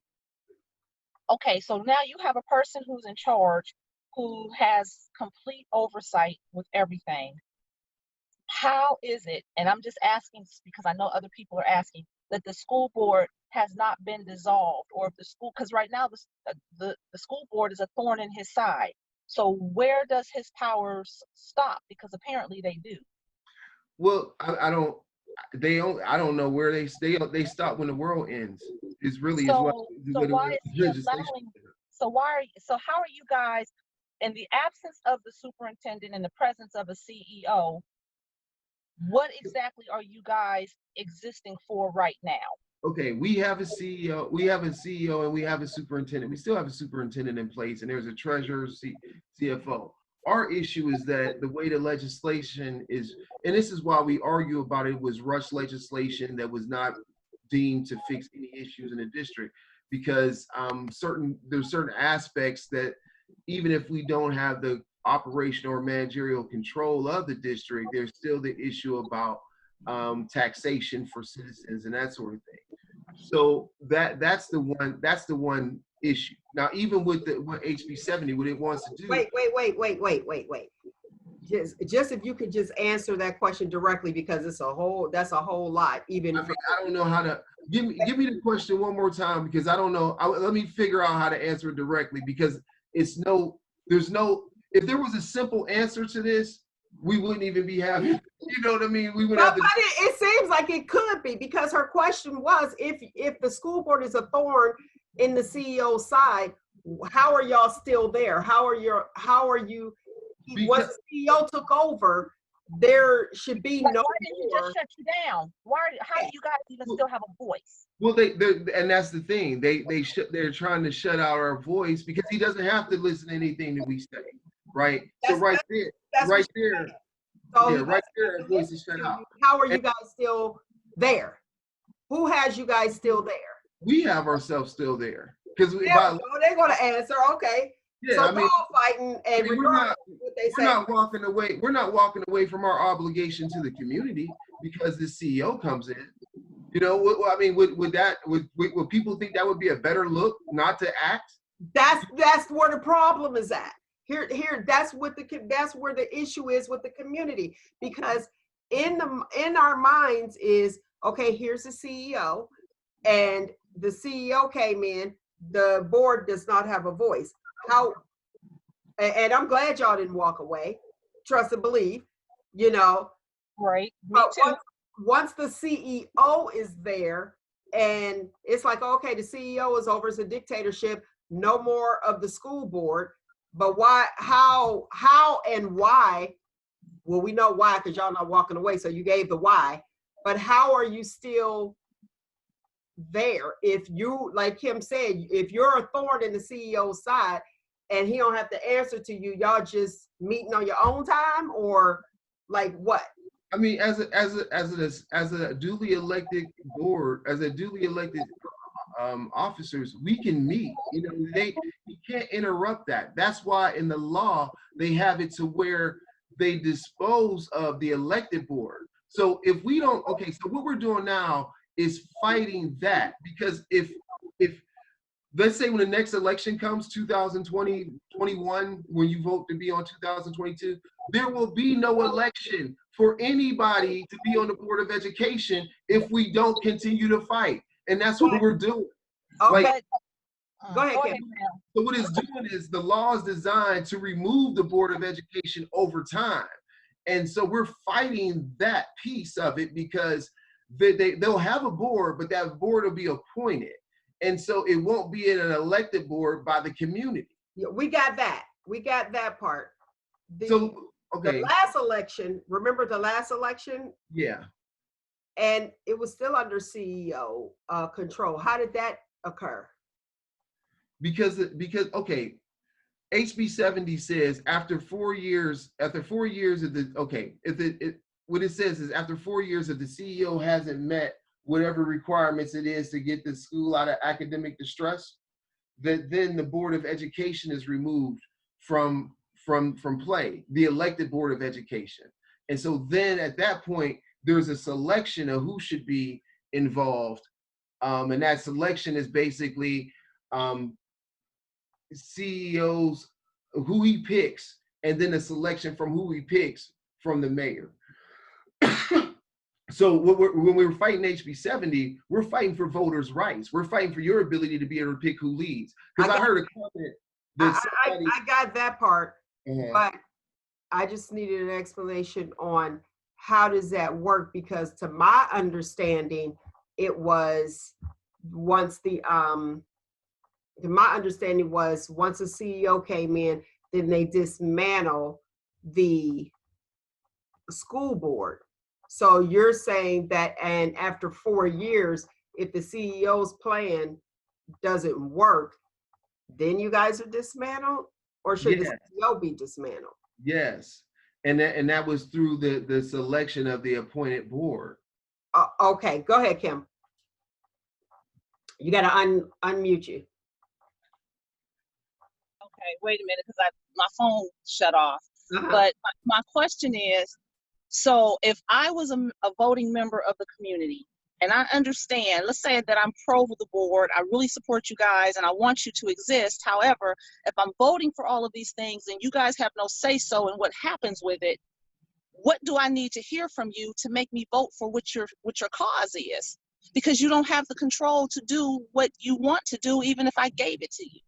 okay, so now you have a person who's in charge, who has complete oversight with everything. How is it, and I'm just asking because I know other people are asking, that the school board has not been dissolved, or if the school, because right now the school board is a thorn in his side. So where does his powers stop? Because apparently they do. Well, I don't know where they stop when the world ends. It's really So how are you guys, in the absence of the superintendent and the presence of a CEO, what exactly are you guys existing for right now? Okay, we have a CEO, and we have a superintendent. We still have a superintendent in place, and there's a treasurer, CFO. Our issue is that the way the legislation is, and this is why we argue about it, was rush legislation that was not deemed to fix any issues in the district, because there's certain aspects that even if we don't have the operational or managerial control of the district, there's still the issue about taxation for citizens and that sort of thing. So that's the one issue. Now, even with what HB 70, what it wants to do. Wait. Just if you could just answer that question directly, because that's a whole lot. Even I don't know how to give me the question one more time, because I don't know. Let me figure out how to answer it directly, because if there was a simple answer to this, we wouldn't even be having, you know what I mean? We would have to. But it seems like it could be, because her question was, if the school board is a thorn in the CEO's side, how are y'all still there? Once the CEO took over, there should be no. Why didn't he just shut you down? How do you guys even still have a voice? Well, and that's the thing. They're trying to shut out our voice, because he doesn't have to listen to anything that we say, right? So right there, our voice is shut out. How are you guys still there? Who has you guys still there? We have ourselves still there, because they're going to answer. Okay. Yeah, so we're all fighting, and we're not walking away. We're not walking away from our obligation to the community because the CEO comes in. You know, would people think that would be a better look not to act? That's where the problem is at. Here, that's where the issue is with the community, because in our minds is, okay, here's the CEO, and the CEO came in, the board does not have a voice. How, and I'm glad y'all didn't walk away, trust and believe, you know. Right, me But too. once the CEO is there, and it's like, okay, the CEO is over, it's a dictatorship, no more of the school board. But why, how and why? Well, we know why, because y'all not walking away, so you gave the why. But how are you still there? If you, like Kim said, if you're a thorn in the CEO's side and he don't have to answer to you, y'all just meeting on your own time, or like what? I mean, as a duly elected board, as a duly elected officers, we can meet. You know, you can't interrupt that. That's why in the law they have it to where they dispose of the elected board. So if we don't, okay, so what we're doing now is fighting that, because if let's say when the next election comes, 2020, 21, when you vote to be on 2022, there will be no election for anybody to be on the Board of Education if we don't continue to fight. And that's what we're doing. Okay, Like, go ahead, Kim. Mel. so what it's doing is the law is designed to remove the Board of Education over time. And so we're fighting that piece of it, because they'll have a board, but that board will be appointed. And so it won't be an elected board by the community. Yeah, we got that. We got that part. So, okay. The last election, remember the last election? Yeah. And it was still under CEO control. How did that occur? Because okay, HB 70 says after 4 years of the, okay, what it says is after 4 years if the CEO hasn't met whatever requirements it is to get the school out of academic distress, that then the Board of Education is removed from play, the elected Board of Education. And so then at that point, there's a selection of who should be involved. And that selection is basically CEOs, who he picks, and then a selection from who he picks from the mayor. So when we're fighting HB 70, we're fighting for voters' rights. We're fighting for your ability to be able to pick who leads. Because I heard a comment that I got that part, uh-huh. but I just needed an explanation on how does that work? Because to my understanding, it was once my understanding was once a CEO came in, then they dismantle the school board. So you're saying that, and after 4 years, if the CEO's plan doesn't work, then you guys are dismantled, or should the CEO be dismantled? Yes, and that was through the selection of the appointed board. Okay, go ahead, Kim. You got to unmute you. Okay, wait a minute, because my phone shut off. But my question is, so if I was a voting member of the community, and I understand, let's say that I'm pro the board, I really support you guys, and I want you to exist. However, if I'm voting for all of these things and you guys have no say-so in what happens with it, what do I need to hear from you to make me vote for what your cause is? Because you don't have the control to do what you want to do, even if I gave it to you.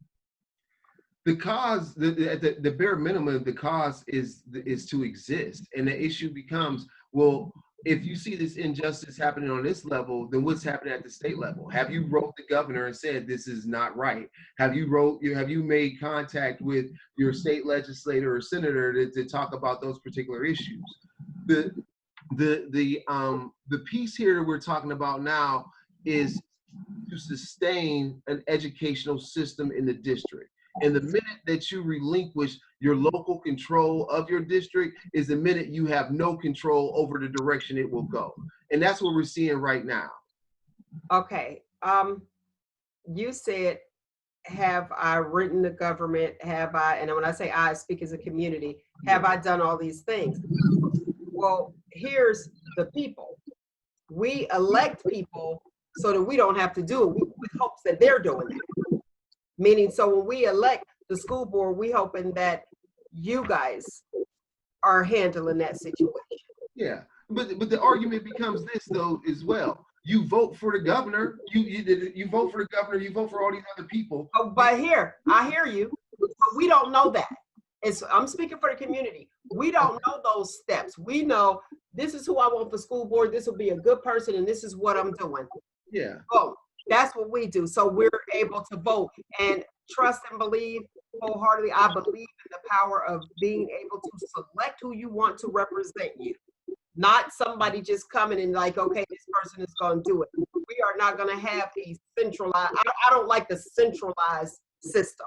The cause, the bare minimum, the cause is to exist. And the issue becomes, well, if you see this injustice happening on this level, then what's happening at the state level? Have you wrote the governor and said this is not right? Have you made contact with your state legislator or senator to talk about those particular issues? The piece here we're talking about now is to sustain an educational system in the district. And the minute that you relinquish your local control of your district is the minute you have no control over the direction it will go. And that's what we're seeing right now. Okay. You said, have I written the government? Have I, and when I say I speak as a community, have I done all these things? Well, here's the people. We elect people so that we don't have to do it with hopes that they're doing it. Meaning, so when we elect the school board, we hoping that you guys are handling that situation. Yeah, but the argument becomes this though as well. You vote for the governor. You vote for the governor. You vote for all these other people. Oh, but here, I hear you, but we don't know that. I'm speaking for the community. We don't know those steps. We know this is who I want for school board. This will be a good person, and this is what I'm doing. Yeah. Oh, that's what we do. So we're able to vote and trust and believe wholeheartedly. I believe in the power of being able to select who you want to represent you. Not somebody just coming and like, okay, this person is going to do it. We are not going to have a centralized, I don't like the centralized system.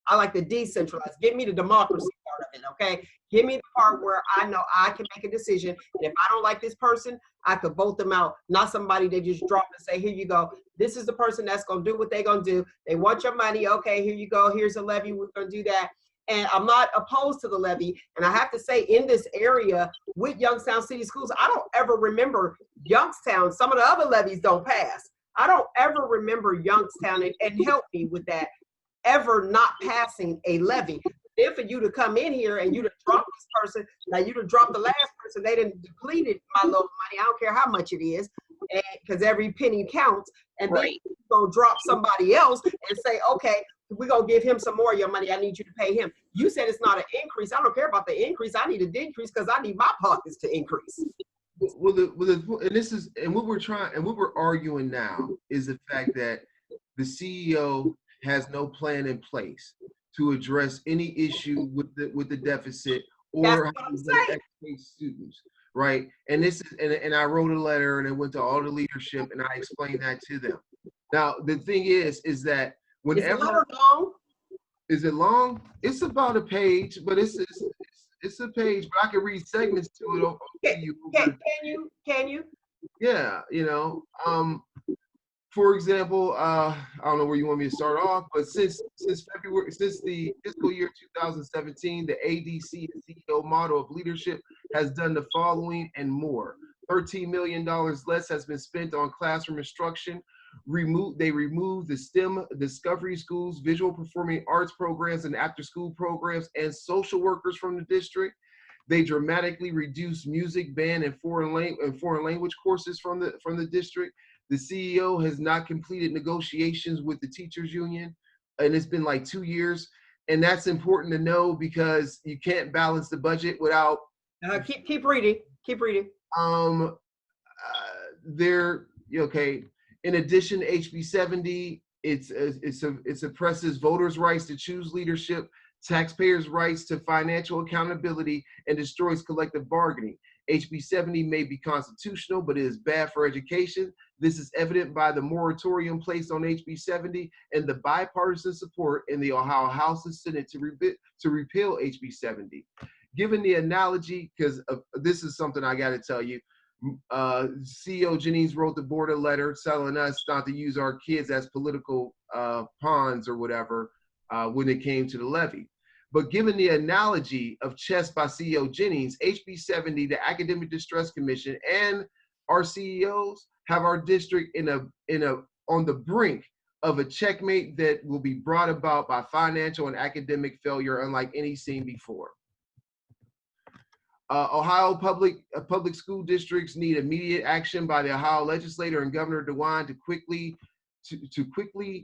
I like the decentralized. Give me the democracy part of it, okay? Give me the part where I know I can make a decision. And if I don't like this person, I could vote them out. Not somebody they just drop and say, here you go. This is the person that's going to do what they're going to do. They want your money. Okay, here you go. Here's a levy. We're going to do that. And I'm not opposed to the levy. And I have to say, in this area with Youngstown City Schools, I don't ever remember Youngstown. Some of the other levies don't pass. I don't ever remember Youngstown, and help me with that, ever not passing a levy. Then for you to come in here and you to drop this person, like you to drop the last person, they didn't depleted my little money. I don't care how much it is, because every penny counts. And then you go drop somebody else and say, okay, we're going to give him some more of your money. I need you to pay him. You said it's not an increase. I don't care about the increase. I need a decrease because I need my pockets to increase. Well, and what we're arguing now is the fact that the CEO has no plan in place to address any issue with the deficit or how to educate students, right? And this is and I wrote a letter and it went to all the leadership and I explained that to them. Now the thing is that whenever is the letter long? Is it long? It's about a page, but it's a page, but I can read segments to it. Can you? Yeah, for example, I don't know where you want me to start off, but since the fiscal year 2017, the ADC and CEO model of leadership has done the following and more. $13 million less has been spent on classroom instruction. They removed the STEM discovery schools, visual performing arts programs and after-school programs, and social workers from the district. They dramatically reduced music, band, and foreign language courses from the district. The CEO has not completed negotiations with the teachers union, and it's been like 2 years. And that's important to know because you can't balance the budget without. Keep reading. Keep reading. Okay. In addition to HB 70, it suppresses voters' rights to choose leadership, taxpayers' rights to financial accountability, and destroys collective bargaining. HB 70 may be constitutional, but it is bad for education. This is evident by the moratorium placed on HB 70 and the bipartisan support in the Ohio House and Senate to repeal HB 70. Given the analogy, because this is something I got to tell you, CEO Jennings wrote the board a letter telling us not to use our kids as political pawns or whatever when it came to the levy. But given the analogy of chess by CEO Jennings, HB 70, the Academic Distress Commission, and our CEOs have our district on the brink of a checkmate that will be brought about by financial and academic failure unlike any seen before. Ohio public school districts need immediate action by the Ohio legislator and Governor DeWine to quickly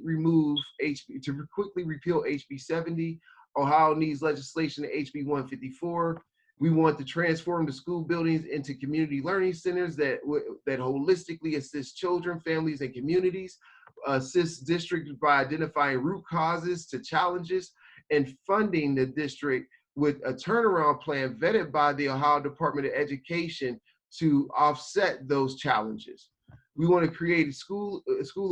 repeal HB 70. Ohio needs legislation to HB 154. We want to transform the school buildings into community learning centers that holistically assist children, families, and communities, assist districts by identifying root causes to challenges, and funding the district with a turnaround plan vetted by the Ohio Department of Education to offset those challenges. We want to create a school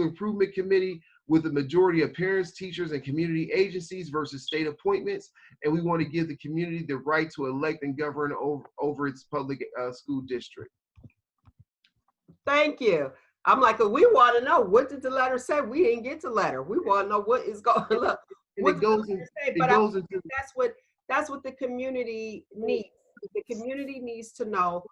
improvement committee with a majority of parents, teachers, and community agencies versus state appointments. And we want to give the community the right to elect and govern over its public school district. Thank you. I'm like, we want to know, what did the letter say? We didn't get the letter. We want to know what is going on. That's what the community needs. The community needs to know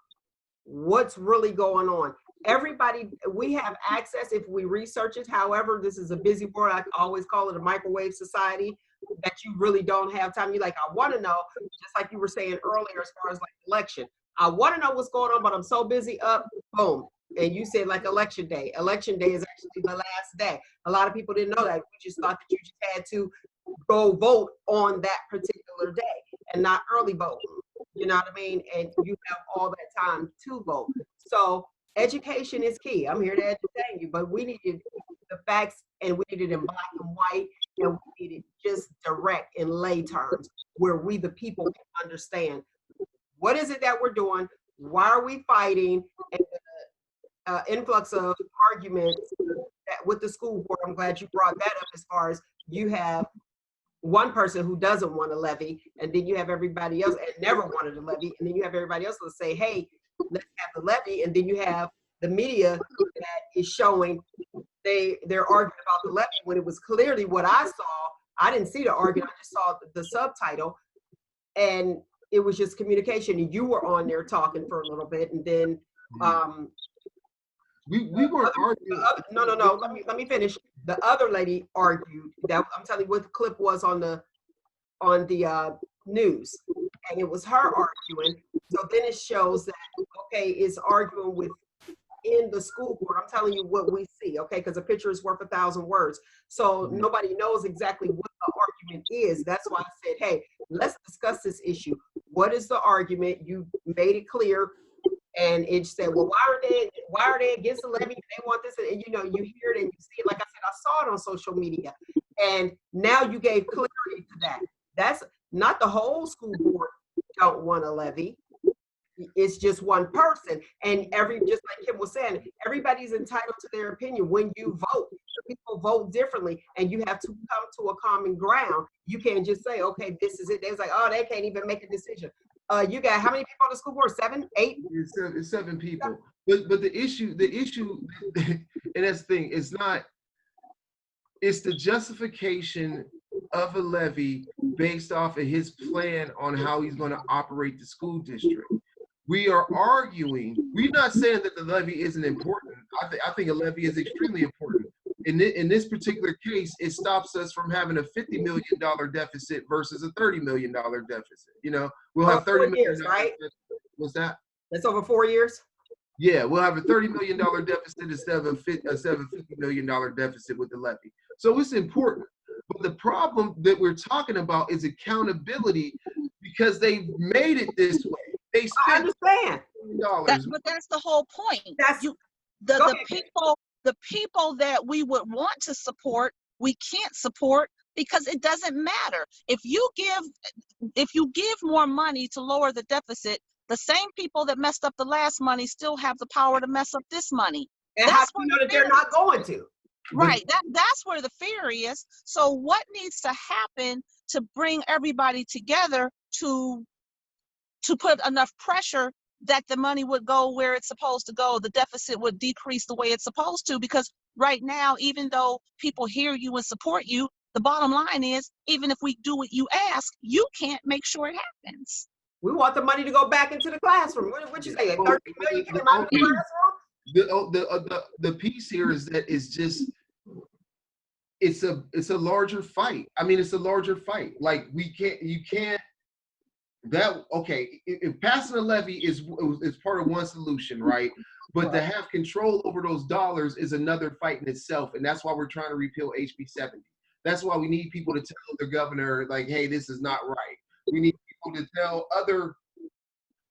what's really going on. Everybody, we have access if we research it. However, this is a busy world. I always call it a microwave society that you really don't have time. You're like, I want to know, just like you were saying earlier, as far as like election. I want to know what's going on, but I'm so busy up, boom. And you said like election day. Election day is actually the last day. A lot of people didn't know that. We just thought that you just had to go vote on that particular day and not early vote. You know what I mean? And you have all that time to vote. So education is key. I'm here to educate you, but we needed the facts, and we needed it in black and white, and we needed just direct in lay terms where we the people can understand what is it that we're doing, why are we fighting, and the influx of arguments that with the school board. I'm glad you brought that up, as far as you have one person who doesn't want to levy, and then you have everybody else and never wanted to levy, and then you have everybody else to say, hey, let's have the levy, and then you have the media that is showing they're arguing about the levy when it was clearly what I saw. I didn't see the argument, I just saw the subtitle, and it was just communication. And you were on there talking for a little bit, and then we weren't arguing. No. Let me finish. The other lady argued that, I'm telling you what the clip was on the news, and it was her arguing. So then it shows that, okay, it's arguing with in the school board. I'm telling you what we see, okay, because a picture is worth 1,000 words. So nobody knows exactly what the argument is. That's why I said, hey, let's discuss this issue. What is the argument? You made it clear. And it said, well, why are they against the levy? They want this, and you know, you hear it and you see it. Like I said, I saw it on social media, and now you gave clarity to that. That's not the whole school board don't want a levy. It's just one person, and just like Kim was saying, everybody's entitled to their opinion. When you vote, people vote differently, and you have to come to a common ground. You can't just say, okay, this is it. They was like, oh, they can't even make a decision. You got how many people on the school board? 7, 8? It's seven people. But the issue, and that's the thing, it's the justification of a levy based off of his plan on how he's going to operate the school district. We are arguing, we're not saying that the levy isn't important. I think a levy is extremely important. In this particular case, it stops us from having a $50 million deficit versus a $30 million deficit. You know, we'll have 30 years, right? What's that? That's over 4 years. Yeah, we'll have a $30 million deficit instead of a $50 million deficit with the levy. So it's important. But the problem that we're talking about is accountability, because they've made it this way. They spent I understand. But that's the whole point. That's The people that we would want to support, we can't support because it doesn't matter. If you give more money to lower the deficit, the same people that messed up the last money still have the power to mess up this money. And how do you know that they're not going to? Right. That's where the fear is. So what needs to happen to bring everybody together to put enough pressure that the money would go where it's supposed to go, the deficit would decrease the way it's supposed to? Because right now, even though people hear you and support you, the bottom line is, even if we do what you ask, you can't make sure it happens. We want the money to go back into the classroom. What you say, like 30 million came out of the classroom? The piece here is that it's a larger fight. I mean, it's a larger fight. Like you can't. If passing a levy is part of one solution, right? But to have control over those dollars is another fight in itself, and that's why we're trying to repeal HB 70. That's why we need people to tell the governor, like, hey, this is not right. We need people to tell other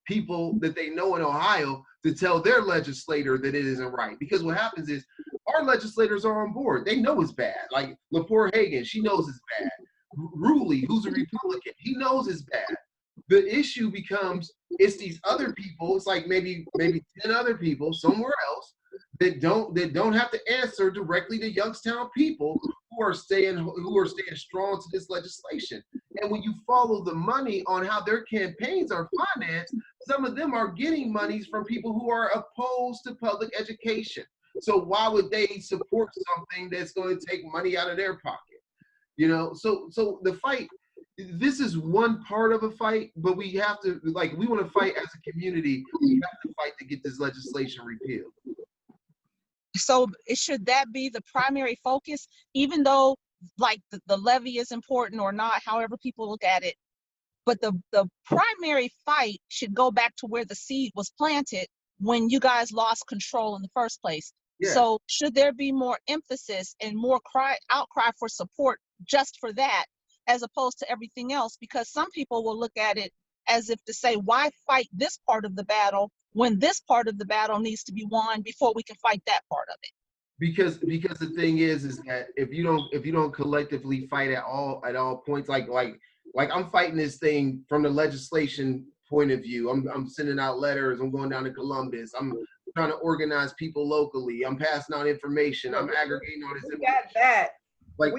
people that they know in Ohio to tell their legislator that it isn't right. Because what happens is our legislators are on board. They know it's bad. Like Lepore Hagan, she knows it's bad. Roogle, who's a Republican, he knows it's bad. The issue becomes, it's these other people, it's like maybe 10 other people somewhere else that don't have to answer directly to Youngstown people who are staying strong to this legislation. And when you follow the money on how their campaigns are financed, some of them are getting monies from people who are opposed to public education. So why would they support something that's going to take money out of their pocket? You know, so the fight, this is one part of a fight, but we have to, like, we want to fight as a community. We have to fight to get this legislation repealed. So should that be the primary focus, even though like the levy is important or not, however people look at it? But the primary fight should go back to where the seed was planted when you guys lost control in the first place. Yeah. So should there be more emphasis and more outcry for support just for that, as opposed to everything else? Because some people will look at it as if to say, why fight this part of the battle when this part of the battle needs to be won before we can fight that part of it? Because the thing is that if you don't collectively fight at all points, like I'm fighting this thing from the legislation point of view. I'm sending out letters. I'm going down to Columbus. I'm trying to organize people locally. I'm passing out information. I'm aggregating all this We information. got that. Like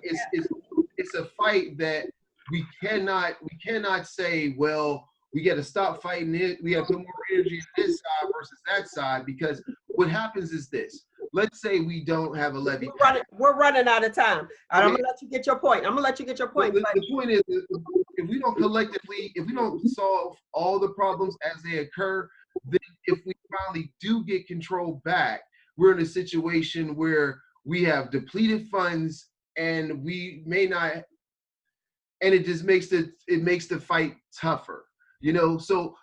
it's a fight that we cannot say, well, we got to stop fighting it. We have to put more energy on this side versus that side, because what happens is this. Let's say we don't have a levy. We're running out of time. I'm Okay. gonna let you get your point. The point is, if we don't collectively, if we don't solve all the problems as they occur, then if we finally do get control back, we're in a situation where we have depleted funds and we may not, and it just makes the fight tougher, you know? So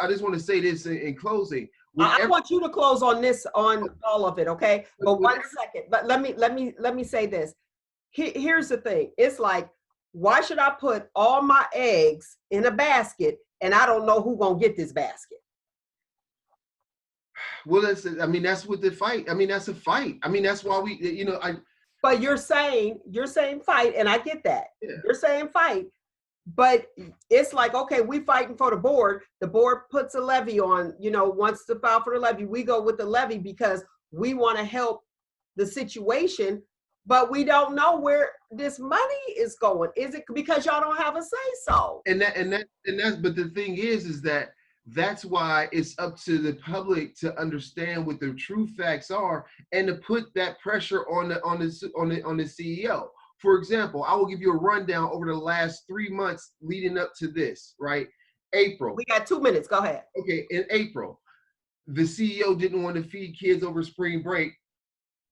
I just want to say this in closing. I want you to close on this, on all of it, okay? But 1 second. But let me say this. Here's the thing. It's like, why should I put all my eggs in a basket and I don't know who's gonna get this basket? Well, that's what the fight. That's a fight. That's why we, But you're saying fight, and I get that. Yeah. You're saying fight, but it's like, okay, we fighting for the board. The board puts a levy on, wants to file for the levy. We go with the levy because we want to help the situation, but we don't know where this money is going. Is it because y'all don't have a say so? But the thing is that's why it's up to the public to understand what the true facts are and to put that pressure on the CEO. For example, I will give you a rundown over the last 3 months leading up to this, right? April. We got 2 minutes. Go ahead. Okay, in April, the CEO didn't want to feed kids over spring break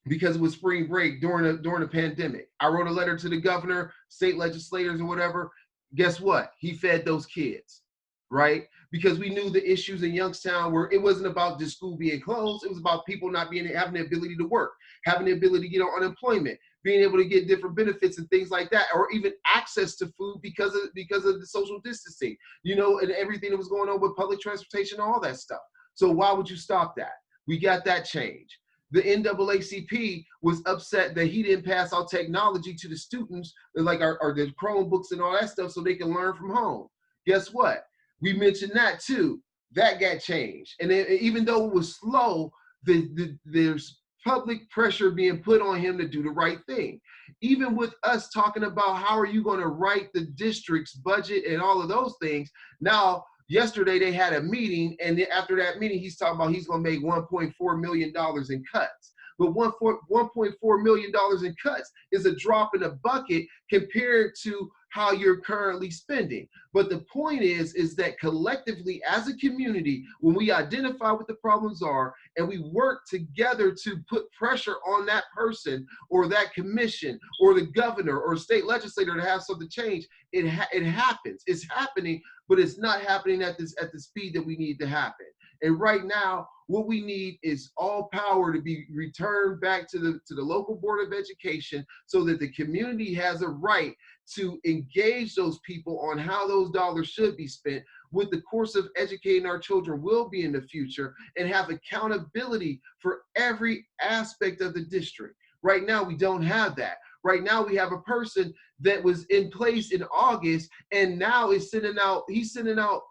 because it was spring break during a pandemic. I wrote a letter to the governor, state legislators or whatever. Guess what? He fed those kids, right? Because we knew the issues in Youngstown where it wasn't about just school being closed. It was about people not having the ability to work, having the ability to get on unemployment, being able to get different benefits and things like that, or even access to food because of the social distancing, and everything that was going on with public transportation and all that stuff. So why would you stop that? We got that change. The NAACP was upset that he didn't pass out technology to the students, like the Chromebooks and all that stuff, so they can learn from home. Guess what? We mentioned that too. That got changed. And even though it was slow, there's public pressure being put on him to do the right thing. Even with us talking about how are you going to write the district's budget and all of those things. Now, yesterday they had a meeting, and after that meeting, he's talking about he's going to make $1.4 million in cuts. But $1.4 million in cuts is a drop in a bucket compared to how you're currently spending. But the point is that collectively as a community, when we identify what the problems are and we work together to put pressure on that person or that commission or the governor or state legislator to have something change, it happens. It's happening, but it's not happening at the speed that we need to happen. And right now, what we need is all power to be returned back to the local board of education so that the community has a right to engage those people on how those dollars should be spent, what the course of educating our children will be in the future, and have accountability for every aspect of the district. Right now, we don't have that. Right now, we have a person that was in place in August and now he's sending out,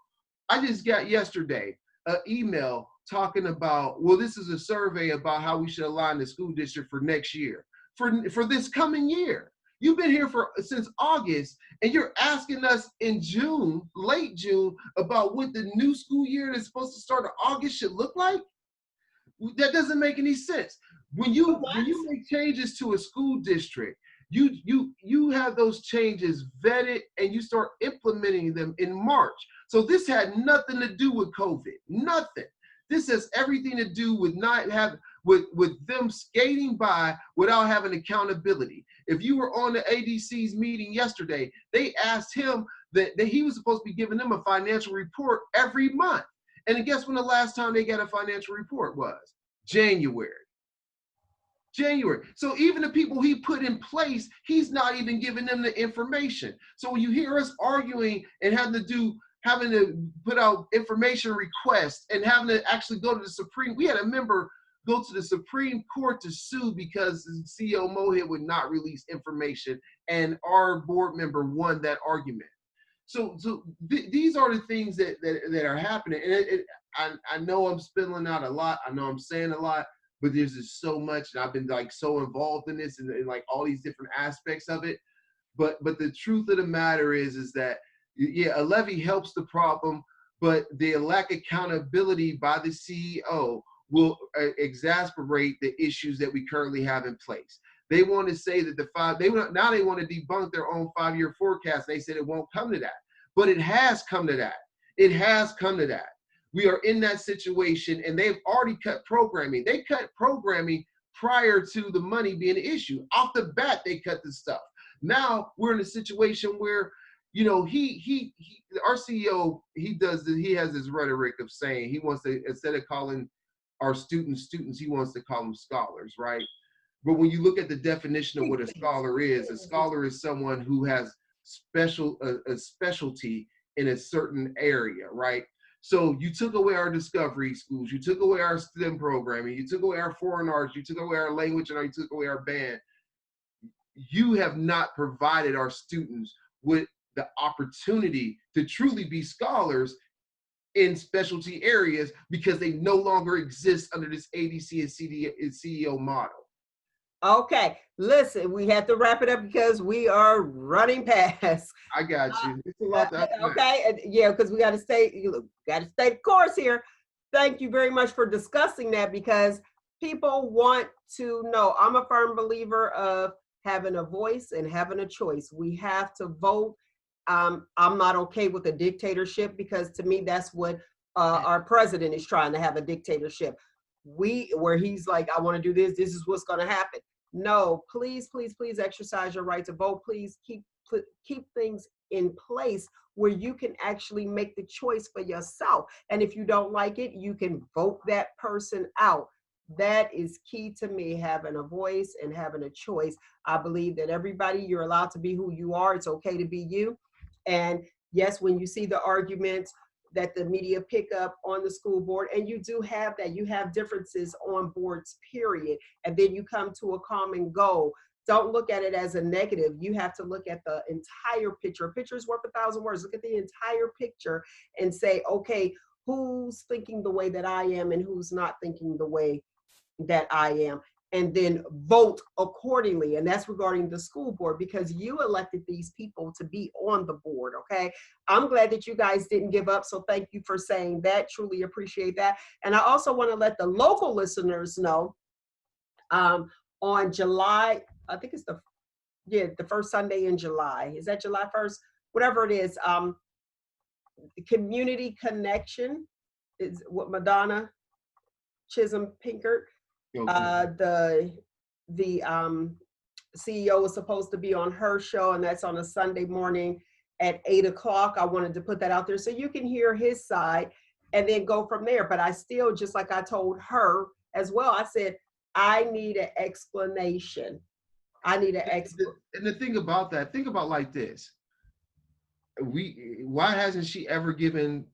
I just got yesterday an email talking about, well, this is a survey about how we should align the school district for next year, for this coming year. You've been here since August, and you're asking us in June, late June, about what the new school year that's supposed to start in August should look like? That doesn't make any sense. When you make changes to a school district, you have those changes vetted and you start implementing them in March. So this had nothing to do with COVID, nothing. This has everything to do with with them skating by without having accountability. If you were on the ADC's meeting yesterday, they asked him that he was supposed to be giving them a financial report every month. And then guess when the last time they got a financial report was? January. So even the people he put in place, he's not even giving them the information. So when you hear us arguing and having to put out information requests and having to actually go to the Supreme, we had a member go to the Supreme Court to sue because CEO Mohit would not release information, and our board member won that argument. So these are the things that are happening. And I know I'm spilling out a lot. I know I'm saying a lot, but there's just so much, and I've been like so involved in this and like all these different aspects of it. But the truth of the matter is that, yeah, a levy helps the problem, but the lack of accountability by the CEO will exacerbate the issues that we currently have in place. They want to say that they want to debunk their own 5-year forecast. They said it won't come to that, but it has come to that. It has come to that. We are in that situation, and they've already cut programming. They cut programming prior to the money being an issue. Off the bat, they cut the stuff. Now we're in a situation where, you know, our CEO, he has this rhetoric of saying he wants to, instead of calling our students, he wants to call them scholars, right? But when you look at the definition of what a scholar is someone who has a specialty in a certain area, right? So you took away our discovery schools, you took away our STEM programming, you took away our foreign arts, you took away our language, and you took away our band. You have not provided our students with the opportunity to truly be scholars in specialty areas because they no longer exist under this ADC and CEO model. Okay, listen, we have to wrap it up because we are running past. I got you. It's a lot to okay, yeah, because we got to stay the course here. Thank you very much for discussing that, because people want to know. I'm a firm believer of having a voice and having a choice. We have to vote. I'm not okay with a dictatorship, because to me, that's what our president is trying to have, a dictatorship. Where he's like, I want to do this. This is what's going to happen. No, please, please, please exercise your right to vote. Please keep things in place where you can actually make the choice for yourself. And if you don't like it, you can vote that person out. That is key to me, having a voice and having a choice. I believe that everybody, you're allowed to be who you are. It's okay to be you. And yes, when you see the arguments that the media pick up on the school board, and you do have that, you have differences on boards, period. And then you come to a common goal. Don't look at it as a negative. You have to look at the entire picture. A picture is worth 1,000 words. Look at the entire picture and say, okay, who's thinking the way that I am and who's not thinking the way that I am, and then vote accordingly. And that's regarding the school board, because you elected these people to be on the board, okay? I'm glad that you guys didn't give up, so thank you for saying that. Truly appreciate that. And I also want to let the local listeners know, on July, I think it's the first Sunday in July. Is that July 1st? Whatever it is, the Community Connection is what Madonna Chisholm Pinkert, the CEO was supposed to be on her show, and that's on a Sunday morning at 8 o'clock. I wanted to put that out there so you can hear his side and then go from there. But I still, just like I told her as well, I said, I need an explanation. I need an explanation. And the thing about that, think about like this. Why hasn't she ever given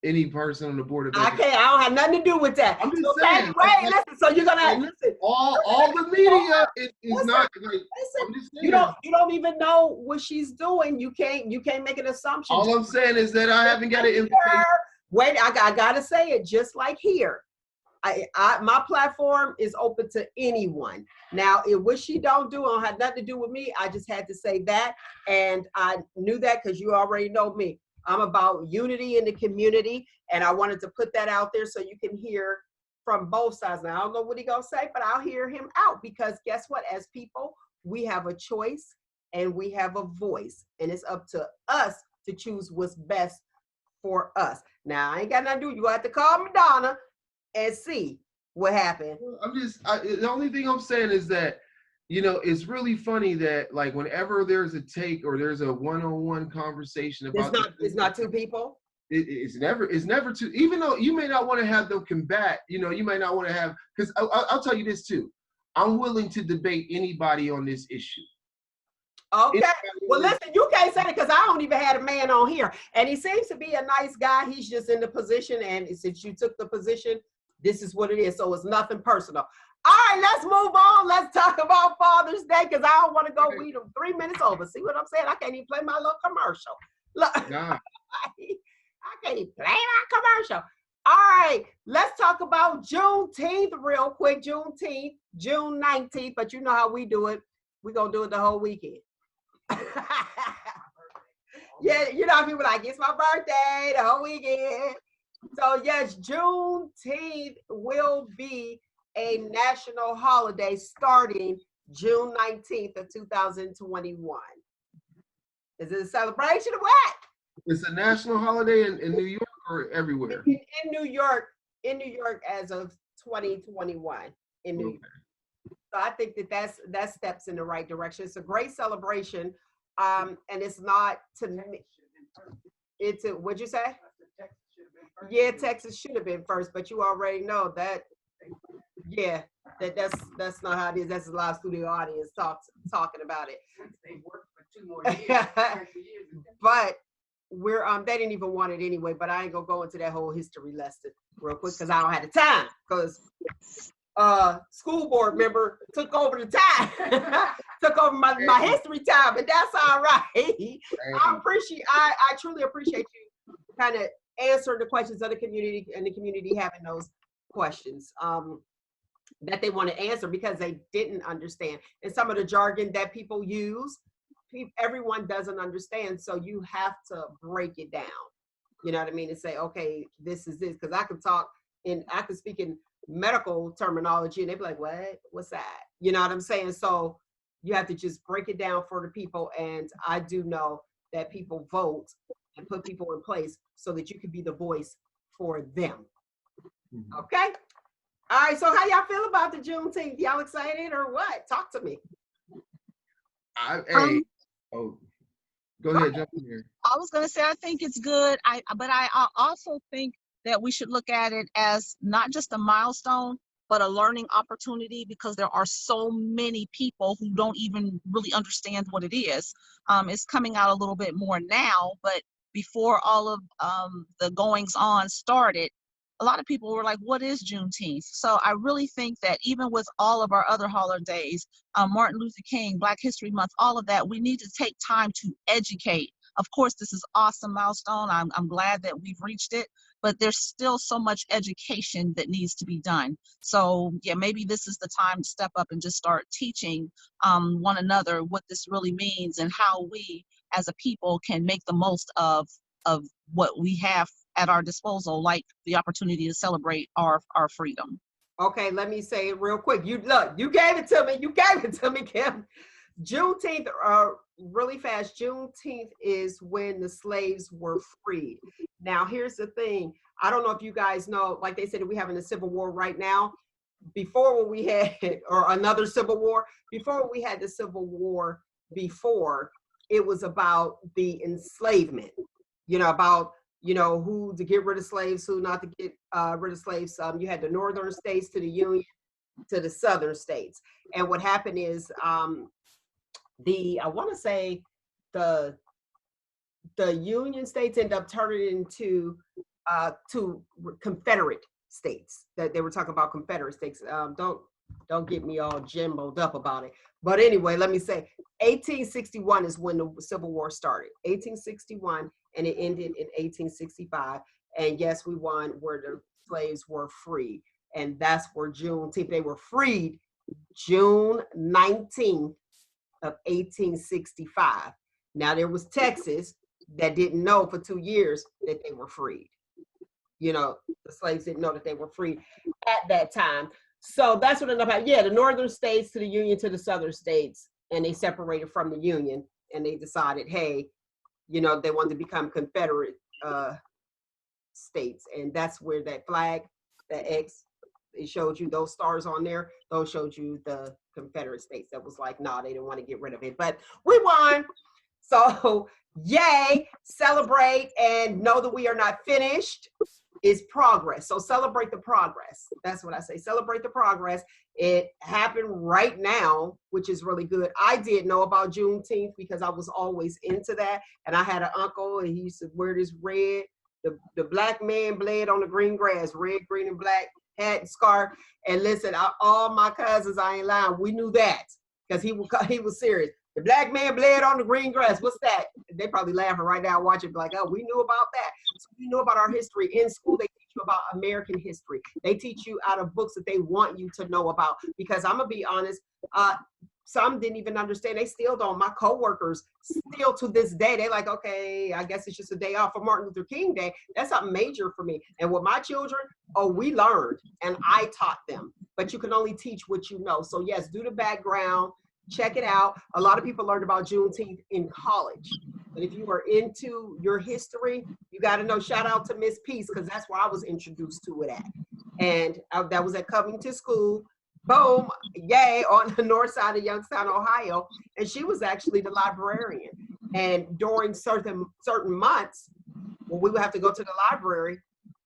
any person on the board of education? I don't have nothing to do with that. I'm just saying. Listen. So you're gonna listen. All the media is not. Like, I'm just saying. You don't even know what she's doing. You can't make an assumption. All I'm saying is that I haven't got an invitation. Wait, I gotta say it just like here. My platform is open to anyone. Now, what she don't have nothing to do with me. I just had to say that, and I knew that because you already know me. I'm about unity in the community, and I wanted to put that out there so you can hear from both sides. Now, I don't know what he's gonna say, but I'll hear him out, because guess what? As people, we have a choice and we have a voice, and it's up to us to choose what's best for us. Now, I ain't got nothing to do. You have to call Madonna and see what happened. The only thing I'm saying is that, you know, it's really funny that like whenever there's a take or there's a one-on-one conversation about It's not two people. it's never too, even though you may not want to have them combat, you know, you might not want to have, because I'll tell you this too. I'm willing to debate anybody on this issue. Okay. Well, listen, you can't say it because I don't even have a man on here. And he seems to be a nice guy. He's just in the position. And since you took the position, this is what it is. So it's nothing personal. All right, let's move on. Let's talk about Father's Day because I don't want to go read them 3 minutes over. See what I'm saying? I can't even play my little commercial. Look, Nah. I can't even play my commercial. All right, let's talk about Juneteenth real quick. Juneteenth, June 19th, but you know how we do it. We're going to do it the whole weekend. Yeah, you know, people like, it's my birthday, the whole weekend. So yes, Juneteenth will be a national holiday starting June 19th of 2021. Is it a celebration or what? It's a national holiday in New York or everywhere? In New York as of 2021 in New York. So I think that steps in the right direction. It's a great celebration. And it's not to me. It's a, what'd you say? Yeah, Texas should have been first, but you already know that. Yeah, that's not how it is. That's a live studio audience talking about it. But we're they didn't even want it anyway. But I ain't gonna go into that whole history lesson real quick because I don't have the time. Because school board member took over the time, took over my history time, but that's all right. I truly appreciate you kind of answering the questions of the community and the community having those questions that they want to answer because they didn't understand. And some of the jargon that people use, everyone doesn't understand. So you have to break it down. You know what I mean? And say, okay, this is this. Because I can speak in medical terminology and they'd be like, what? What's that? You know what I'm saying? So you have to just break it down for the people. And I do know that people vote and put people in place so that you can be the voice for them. Okay? All right, so how y'all feel about the Juneteenth? Y'all excited or what? Talk to me. Go ahead, jump in here. I was going to say, I think it's good. But I also think that we should look at it as not just a milestone, but a learning opportunity because there are so many people who don't even really understand what it is. It's coming out a little bit more now, but before all of the goings on started, a lot of people were like, what is Juneteenth? So I really think that even with all of our other holidays, Martin Luther King, Black History Month, all of that, we need to take time to educate. Of course, this is an awesome milestone. I'm glad that we've reached it, but there's still so much education that needs to be done. So yeah, maybe this is the time to step up and just start teaching one another what this really means and how we as a people can make the most of what we have at our disposal, like the opportunity to celebrate our freedom. Okay, let me say it real quick. You gave it to me. You gave it to me, Kim. Juneteenth, really fast. Juneteenth is when the slaves were freed. Now, here's the thing. I don't know if you guys know, like they said, we're having a civil war right now. Before when we had, or another civil war, before we had the civil war, it was about the enslavement, about who to get rid of slaves, who not to get rid of slaves. You had the northern states to the Union, to the southern states. And what happened is I want to say the Union states end up turning into to Confederate states. That they were talking about Confederate states. Don't get me all jumbled up about it. But anyway, let me say 1861 is when the Civil War started. 1861, and it ended in 1865. And yes, we won where the slaves were free. And that's where Juneteenth, they were freed June 19th of 1865. Now there was Texas that didn't know for 2 years that they were freed. The slaves didn't know that they were freed at that time. So that's what it's about. Yeah, the northern states to the Union to the southern states, and they separated from the Union, and they decided, hey, they wanted to become Confederate states, and that's where that flag, that X, it showed you those stars on there. Those showed you the Confederate States. That was like, nah, they didn't want to get rid of it, but we won. So yay, celebrate and know that we are not finished. Is progress. So celebrate the progress. That's what I say. Celebrate the progress. It happened right now, which is really good. I did know about Juneteenth because I was always into that. And I had an uncle and he used to wear this red, the black man bled on the green grass, red, green, and black hat and scarf. And listen, all my cousins, I ain't lying, we knew that because he was serious. The black man bled on the green grass. What's that? They probably laughing right now watching, like, oh, we knew about that. So we know about our history. In school, they teach you about American history. They teach you out of books that they want you to know about. Because I'm going to be honest, some didn't even understand. They still don't. My coworkers still to this day, they like, okay, I guess it's just a day off for Martin Luther King Day. That's something major for me. And with my children, we learned and I taught them. But you can only teach what you know. So yes, do the background. Check it out. A lot of people learned about Juneteenth in college. But if you are into your history, you got to know, shout out to Miss Peace, because that's where I was introduced to it at. And that was at Covington School. Boom, yay, on the north side of Youngstown, Ohio. And she was actually the librarian. And during certain months, when we would have to go to the library,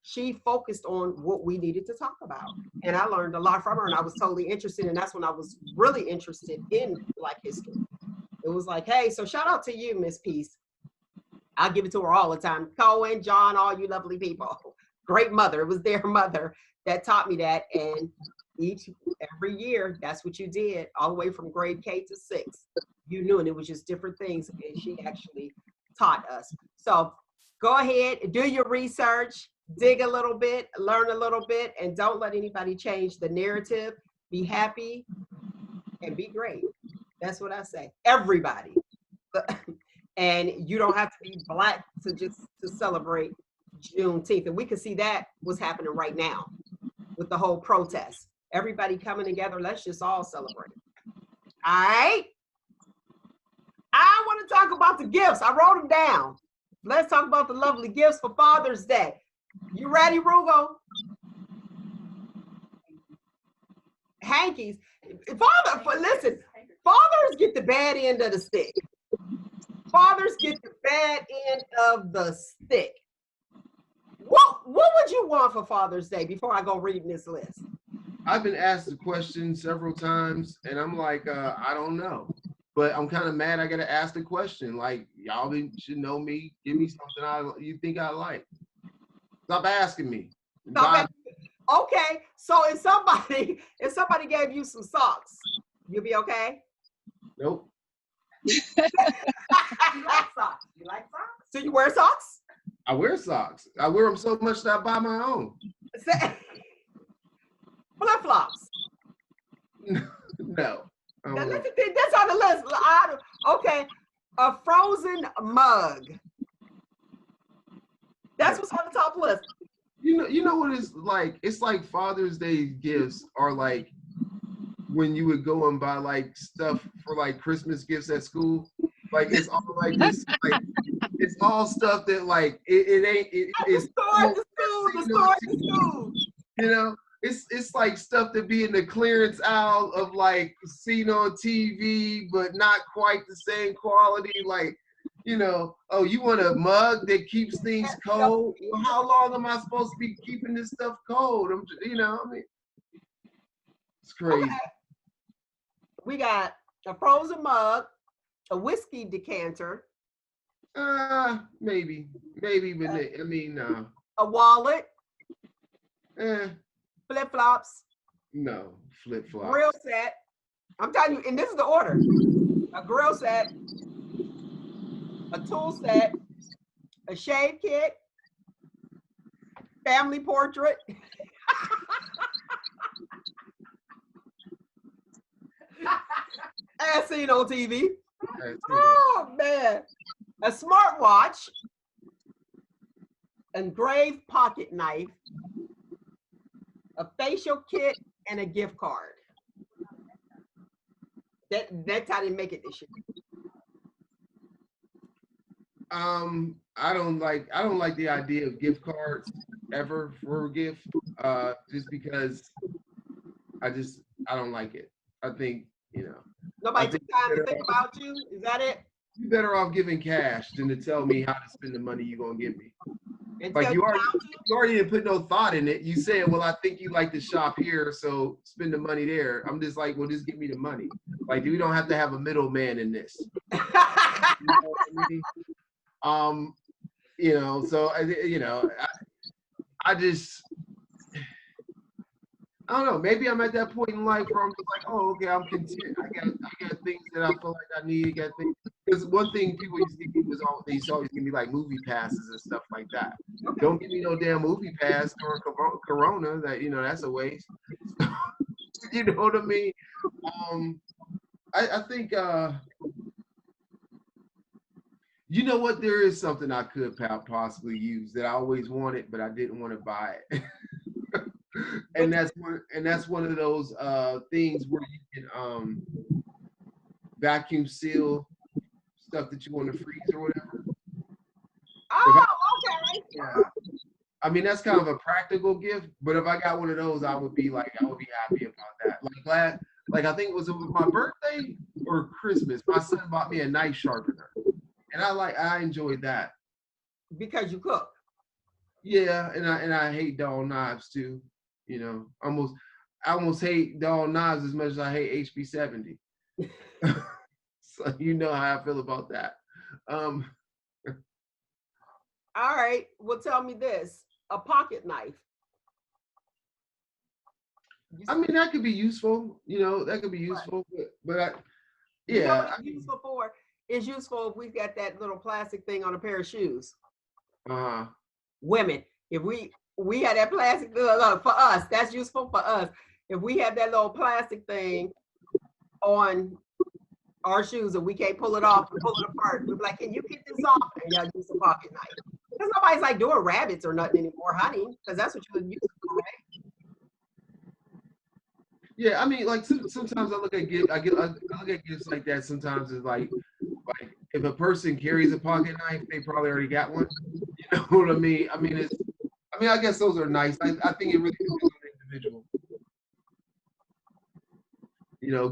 she focused on what we needed to talk about. And I learned a lot from her and I was totally interested. And that's when I was really interested in Black history. It was like, hey, so shout out to you, Miss Peace. I'll give it to her all the time. Cohen, John, all you lovely people. Great mother. It was their mother that taught me that. And every year, that's what you did, all the way from grade K to 6. You knew, and it was just different things. And she actually taught us. So go ahead, do your research. Dig a little bit, learn a little bit, and don't let anybody change the narrative. Be happy and be great. That's what I say. Everybody. And you don't have to be Black to celebrate Juneteenth. And we can see that was happening right now with the whole protest. Everybody coming together. Let's just all celebrate. All right. I want to talk about the gifts. I wrote them down. Let's talk about the lovely gifts for Father's Day. You ready, Roogle? Hankies. Listen, fathers get the bad end of the stick. Fathers get the bad end of the stick. What would you want for Father's Day before I go reading this list? I've been asked the question several times, and I'm like, I don't know. But I'm kind of mad I got to ask the question. Like, y'all should know me. Give me something you think I like. Stop asking me. Okay, so if somebody gave you some socks, you'll be okay? Nope. You like socks? You like socks? So you wear socks? I wear socks. I wear them so much that I buy my own. Flip-flops? No. That's on the list. Okay, a frozen mug. That's what's on the top list. You know what it's like? It's like Father's Day gifts are like when you would go and buy like stuff for like Christmas gifts at school. Like it's all like this, like it's all stuff that like it's the store. You know, it's like stuff to be in the clearance aisle of like seen on TV, but not quite the same quality. Like, you know, oh, you want a mug that keeps things cold? Well, how long am I supposed to be keeping this stuff cold? It's crazy. Okay. We got a frozen mug, a whiskey decanter. Maybe, but no. A wallet. Eh. Flip-flops. No, flip-flops. Grill set. I'm telling you, and this is the order. A grill set, a tool set, a shave kit, family portrait. As seen on TV. Oh man. A smartwatch, engraved pocket knife, a facial kit, and a gift card. That's how they make it this year. I don't like the idea of gift cards ever for a gift, just because I don't like it. I think, Nobody I took think time to think about you. Is that it? you're better off giving cash than to tell me how to spend the money you're gonna give me. And Like tell you you already, how to? you already didn't put no thought in it. You said, well, I think you like to shop here, so spend the money there. I'm just like, well, just give me the money. Like, we don't have to have a middleman in this. You know what I mean? So I just, I don't know. Maybe I'm at that point in life where I'm just like, oh, okay, I'm content. I got things that I feel like I need. I got things. Because one thing people used to give me was they used to always give me like movie passes and stuff like that. Don't give me no damn movie pass or Corona. That's a waste. You know what I mean? I think you know what? There is something I could possibly use that I always wanted, but I didn't want to buy it. and that's one of those things where you can vacuum seal stuff that you want to freeze or whatever. Oh, okay. Yeah. I mean, that's kind of a practical gift, but if I got one of those, I would be happy about that. Like I think it was my birthday or Christmas. My son bought me a knife sharpener, and I enjoyed that. Because you cook. Yeah, and I hate dull knives too. I almost hate dull knives as much as I hate HB70. So you know how I feel about that. All right. Well, tell me this: a pocket knife. I mean, that could be useful. That could be useful. But You know yeah. what it's useful for? It's useful if we've got that little plastic thing on a pair of shoes. Women, if we had that plastic for us, that's useful for us. If we have that little plastic thing on our shoes and we can't pull it off and pull it apart, we're like, can you get this off? And y'all use a pocket knife. Because nobody's like doing rabbits or nothing anymore, honey, because that's what you would use it for, right? Yeah, I mean, like sometimes I look at gifts like that. Sometimes it's like if a person carries a pocket knife, they probably already got one. You know what I mean? I mean, I guess those are nice. I think it really depends on the individual.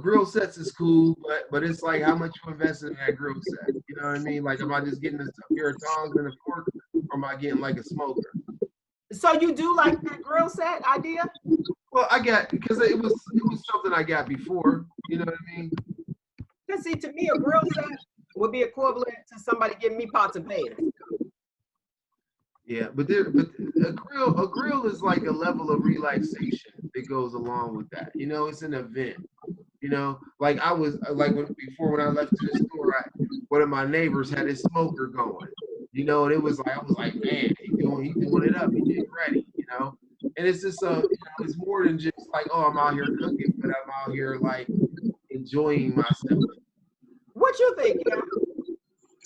Grill sets is cool, but it's like how much you invested in that grill set. You know what I mean? Like, am I just getting a pair of tongs and a fork, or am I getting like a smoker? So you do like that grill set idea? Well, because it was something I got before. You know what I mean? Because see, to me, a grill set would be equivalent to somebody giving me pots and pans. Yeah, but a grill is like a level of relaxation that goes along with that. It's an event. Like I was before when I left to the store, one of my neighbors had his smoker going. And it was like I was like, man, he doing it up, he getting ready. And it's just it's more than just like, oh, I'm out here cooking, but I'm out here like enjoying myself. What you think?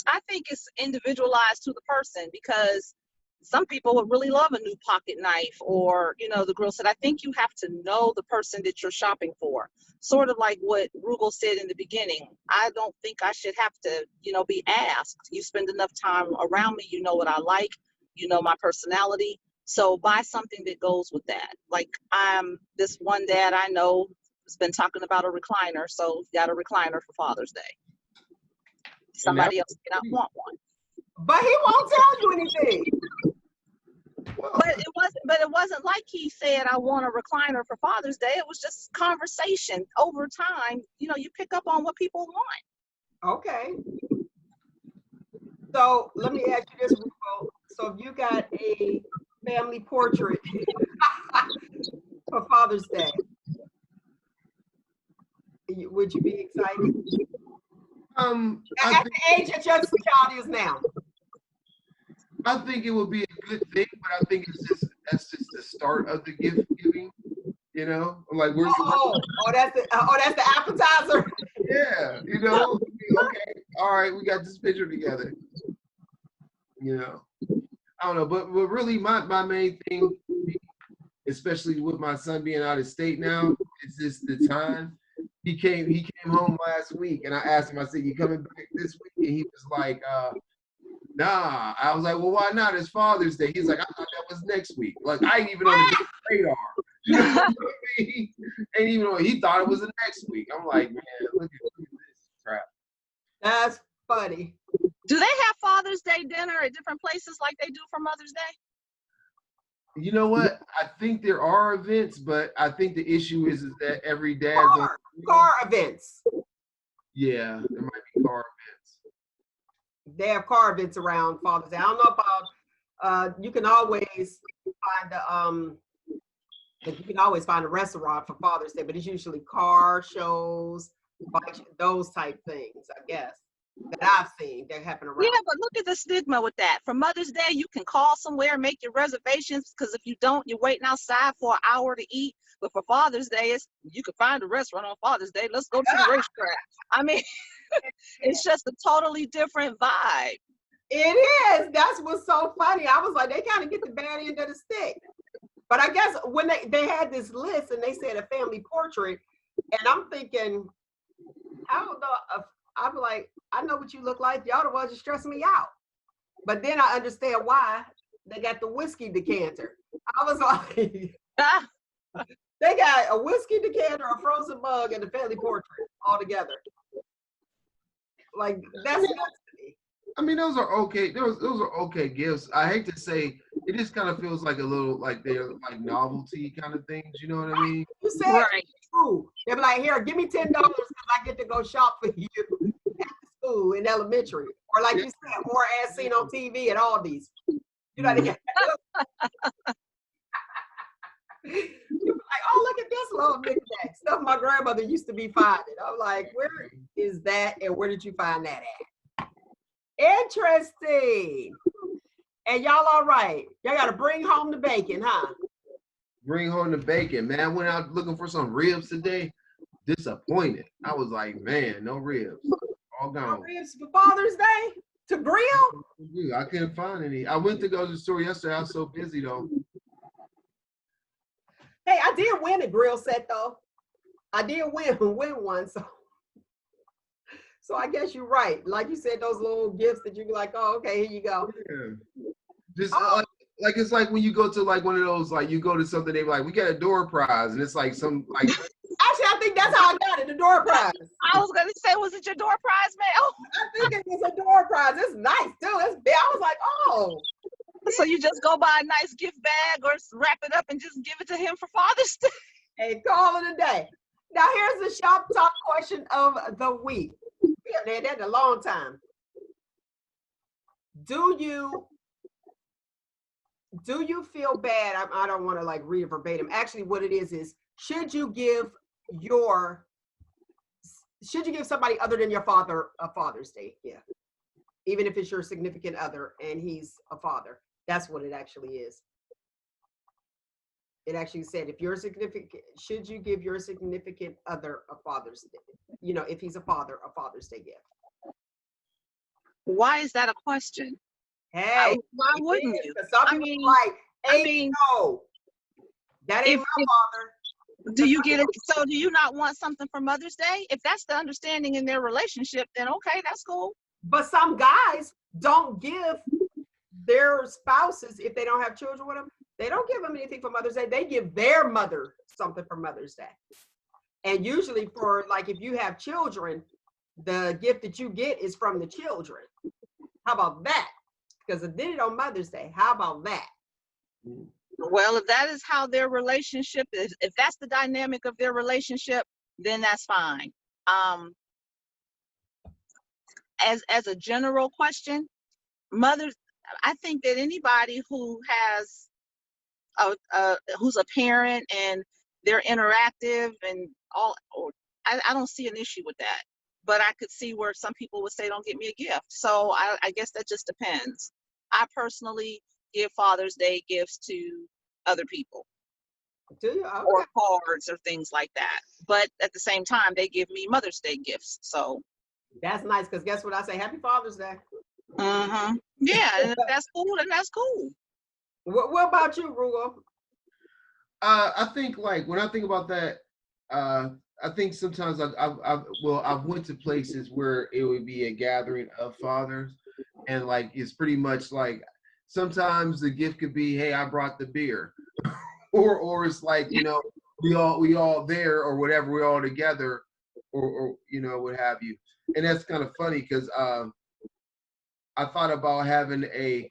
I think it's individualized to the person because some people would really love a new pocket knife or, the grill set. I think you have to know the person that you're shopping for. Sort of like what Roogle said in the beginning. I don't think I should have to, be asked. You spend enough time around me, you know what I like, my personality. So buy something that goes with that. Like this one dad I know has been talking about a recliner, so got a recliner for Father's Day. Somebody else may not want one. But he won't tell you anything. But it wasn't like he said, I want a recliner for Father's Day. It was just conversation over time. You pick up on what people want. Okay. So let me ask you this, Roogle. So if you got a family portrait for Father's Day, would you be excited? At the age that your child is now. I think it would be a good thing, but I think that's just the start of the gift giving. Like that's the appetizer. Yeah, okay, all right, we got this picture together. I don't know, but really my main thing, especially with my son being out of state now, is just the time. He came home last week, and I asked him. I said, "You coming back this week?" And he was like, "Nah." I was like, "Well, why not? It's Father's Day." He's like, "I thought that was next week." Like I ain't even on the radar. You know what I mean? And even though he thought it was the next week, I'm like, man, look at this crap. That's funny. Do they have Father's Day dinner at different places like they do for Mother's Day? You know what? I think there are events, but I think the issue is that every dad's on. Car events. Yeah, there might be car events. They have car events around Father's Day. I don't know about, you can always find a restaurant for Father's Day, but it's usually car shows, those type things, I guess, that I've seen that happen around. Yeah, but look at the stigma with that. For Mother's Day, you can call somewhere, make your reservations, because if you don't, you're waiting outside for an hour to eat. But for Father's Day, you can find a restaurant on Father's Day. Let's go to the racetrack. I mean, it's just a totally different vibe. It is. That's what's so funny. I was like, they kind of get the bad end of the stick. But I guess when they had this list and they said a family portrait, and I'm thinking, I don't know. I'm like, I know what you look like. Y'all the ones that stress me out. But then I understand why they got the whiskey decanter. I was like, they got a whiskey decanter, a frozen mug, and a family portrait all together. Like, that's nuts to me. I mean, those are okay. Those are okay gifts. I hate to say, it just kind of feels like a little like they're like novelty kind of things. You know what I mean? You said right. True. They're like, here, give me $10 because I get to go shop for you at school in elementary, or like you said, more as seen on TV at Aldi's. You know, they get. You're like, oh, look at this little knick-knack stuff my grandmother used to be finding. I'm like, where is that, and where did you find that at? Interesting. And y'all all right? Y'all got to bring home the bacon, huh? Bring home the bacon, man. I went out looking for some ribs today. Disappointed. I was like, man, no ribs. All gone. No ribs for Father's Day to grill? I couldn't find any. I went to go to the store yesterday. I was so busy though. Hey, I did win a grill set though. I did win one, so I guess you're right. Like you said, those little gifts that you be like, oh, okay, here you go. Yeah. Just like it's like when you go to like one of those, like you go to something, they be like, we got a door prize, and it's like some like. Actually, I think that's how I got it, the door prize. I was gonna say, was it your door prize, Mel? I think it was a door prize. It's nice too. It's big. I was like, oh. So you just go buy a nice gift bag or wrap it up and just give it to him for Father's Day. And call it a day. Now here's the shop talk question of the week. We haven't had that in a long time. Do you feel bad? I don't want to like read it verbatim. Actually, what it is should you give somebody other than your father a Father's Day gift, even if it's your significant other and he's a father? That's what it actually is. It actually said, should you give your significant other a Father's Day? You know, if he's a father, a Father's Day gift. Why is that a question? Hey, why wouldn't you? Some people no, that ain't my father. Do you get it? So do you not want something for Mother's Day? If that's the understanding in their relationship, then okay, that's cool. But some guys don't give their spouses, if they don't have children with them, they don't give them anything for Mother's Day. They give their mother something for Mother's Day. And usually for like, if you have children, the gift that you get is from the children. How about that? Because I did it on Mother's Day. How about that? Well, if that is how their relationship is, if that's the dynamic of their relationship, then that's fine. As a general question, I think that anybody who has who's a parent and they're interactive and all, I don't see an issue with that. But I could see where some people would say, don't get me a gift. So I guess that just depends. I personally give Father's Day gifts to other people. Do you? Okay. Or cards or things like that. But at the same time, they give me Mother's Day gifts. So that's nice, because guess what I say? Happy Father's Day. Mm-hmm. Yeah, and if that's cool, then that's cool. What about you, Roogle? I think like when I think about that, I think sometimes I've went to places where it would be a gathering of fathers, and like it's pretty much like sometimes the gift could be, hey, I brought the beer. or it's like, you know, we all there or whatever, we're all together, or you know, what have you. And that's kind of funny because I thought about having a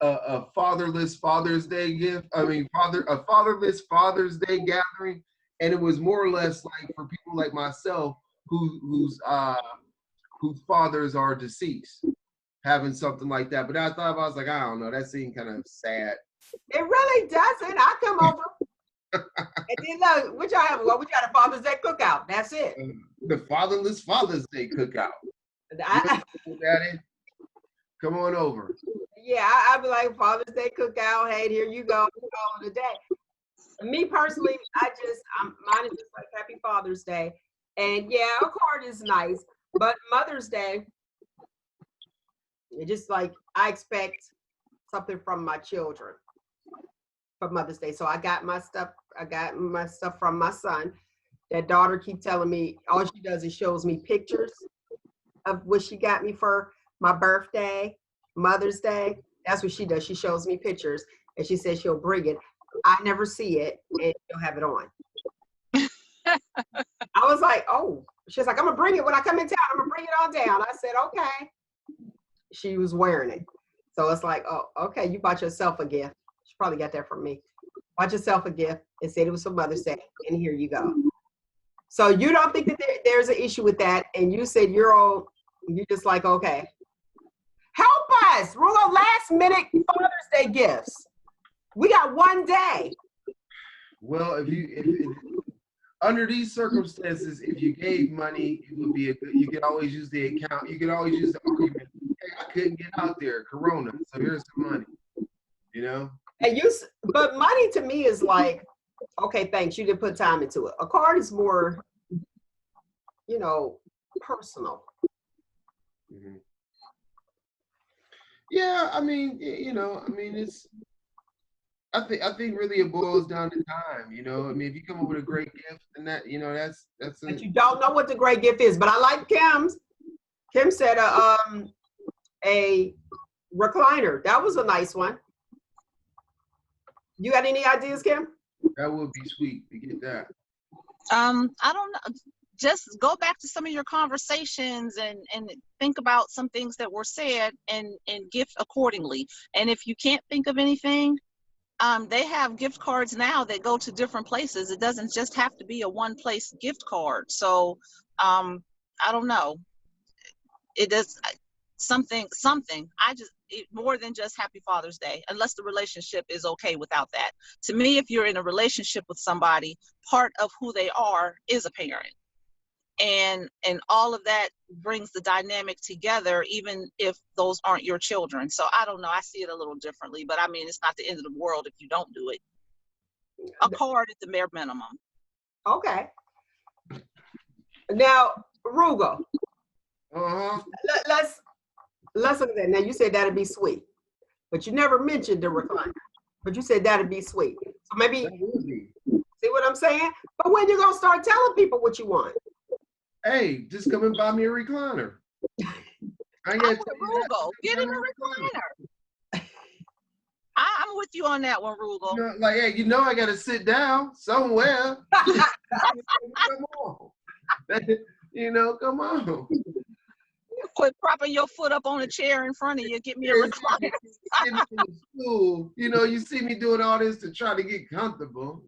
a fatherless Father's Day gift. I mean, a fatherless Father's Day gathering, and it was more or less like for people like myself whose fathers are deceased, having something like that. But I thought I was like, I don't know, that seemed kind of sad. It really doesn't. I come over. And then look, what y'all have? Well, we got a Father's Day cookout. That's it. The fatherless Father's Day cookout. Daddy, come on over. Yeah, I'd be like, Father's Day cookout. Hey, here you go. Call it a day. Me personally, mine is just like Happy Father's Day. And yeah, a card is nice. But Mother's Day, it's just like I expect something from my children for Mother's Day. So I got my stuff from my son. That daughter keep telling me all she does is shows me pictures of what she got me for my birthday, Mother's Day. That's what she does. She shows me pictures and she says she'll bring it. I never see it and she'll have it on. I was like, oh, she's like, I'm gonna bring it when I come in town. I'm gonna bring it on down. I said, okay. She was wearing it. So it's like, oh, okay, you bought yourself a gift. She probably got that from me. Bought yourself a gift and said it was for Mother's Day, and here you go. So you don't think that there's an issue with that, and you said you're just like, okay. Help us, Roogle, last minute Father's Day gifts. We got one day. Well, if under these circumstances, if you gave money, it would be you could always use the account. You could always use the argument, hey, I couldn't get out there, Corona, so here's some money, you know? But money to me is like, okay, thanks, you didn't put time into it. A card is more, you know, personal. Mm-hmm. Yeah, I mean, you know, I mean, I think really it boils down to time, you know. I mean, if you come up with a great gift, and that, you know, that's But you don't know what the great gift is. But I like Kim's. Kim said a recliner. That was a nice one. You got any ideas, Kim? That would be sweet to get that. I don't know. Just go back to some of your conversations and think about some things that were said and gift accordingly. And if you can't think of anything, they have gift cards now that go to different places. It doesn't just have to be a one-place gift card. So I don't know. It does something. More than just Happy Father's Day, unless the relationship is okay without that. To me, if you're in a relationship with somebody, part of who they are is a parent. And all of that brings the dynamic together, even if those aren't your children. So I don't know. I see it a little differently, but I mean, it's not the end of the world if you don't do it. A card is the bare minimum. Okay. Now, Roogle. Let's look at that. Now, you said that'd be sweet, but you never mentioned the recliner. But you said that'd be sweet. So maybe, see what I'm saying? But when you gonna start telling people what you want? Hey, just come and buy me a recliner. I'm with Roogle. Get him a recliner. I'm with you on that one, Roogle. You know, like, hey, you know I gotta sit down somewhere. Come on. You know, come on. Quit propping your foot up on a chair in front of you. Get me a recliner. School, you know, you see me doing all this to try to get comfortable.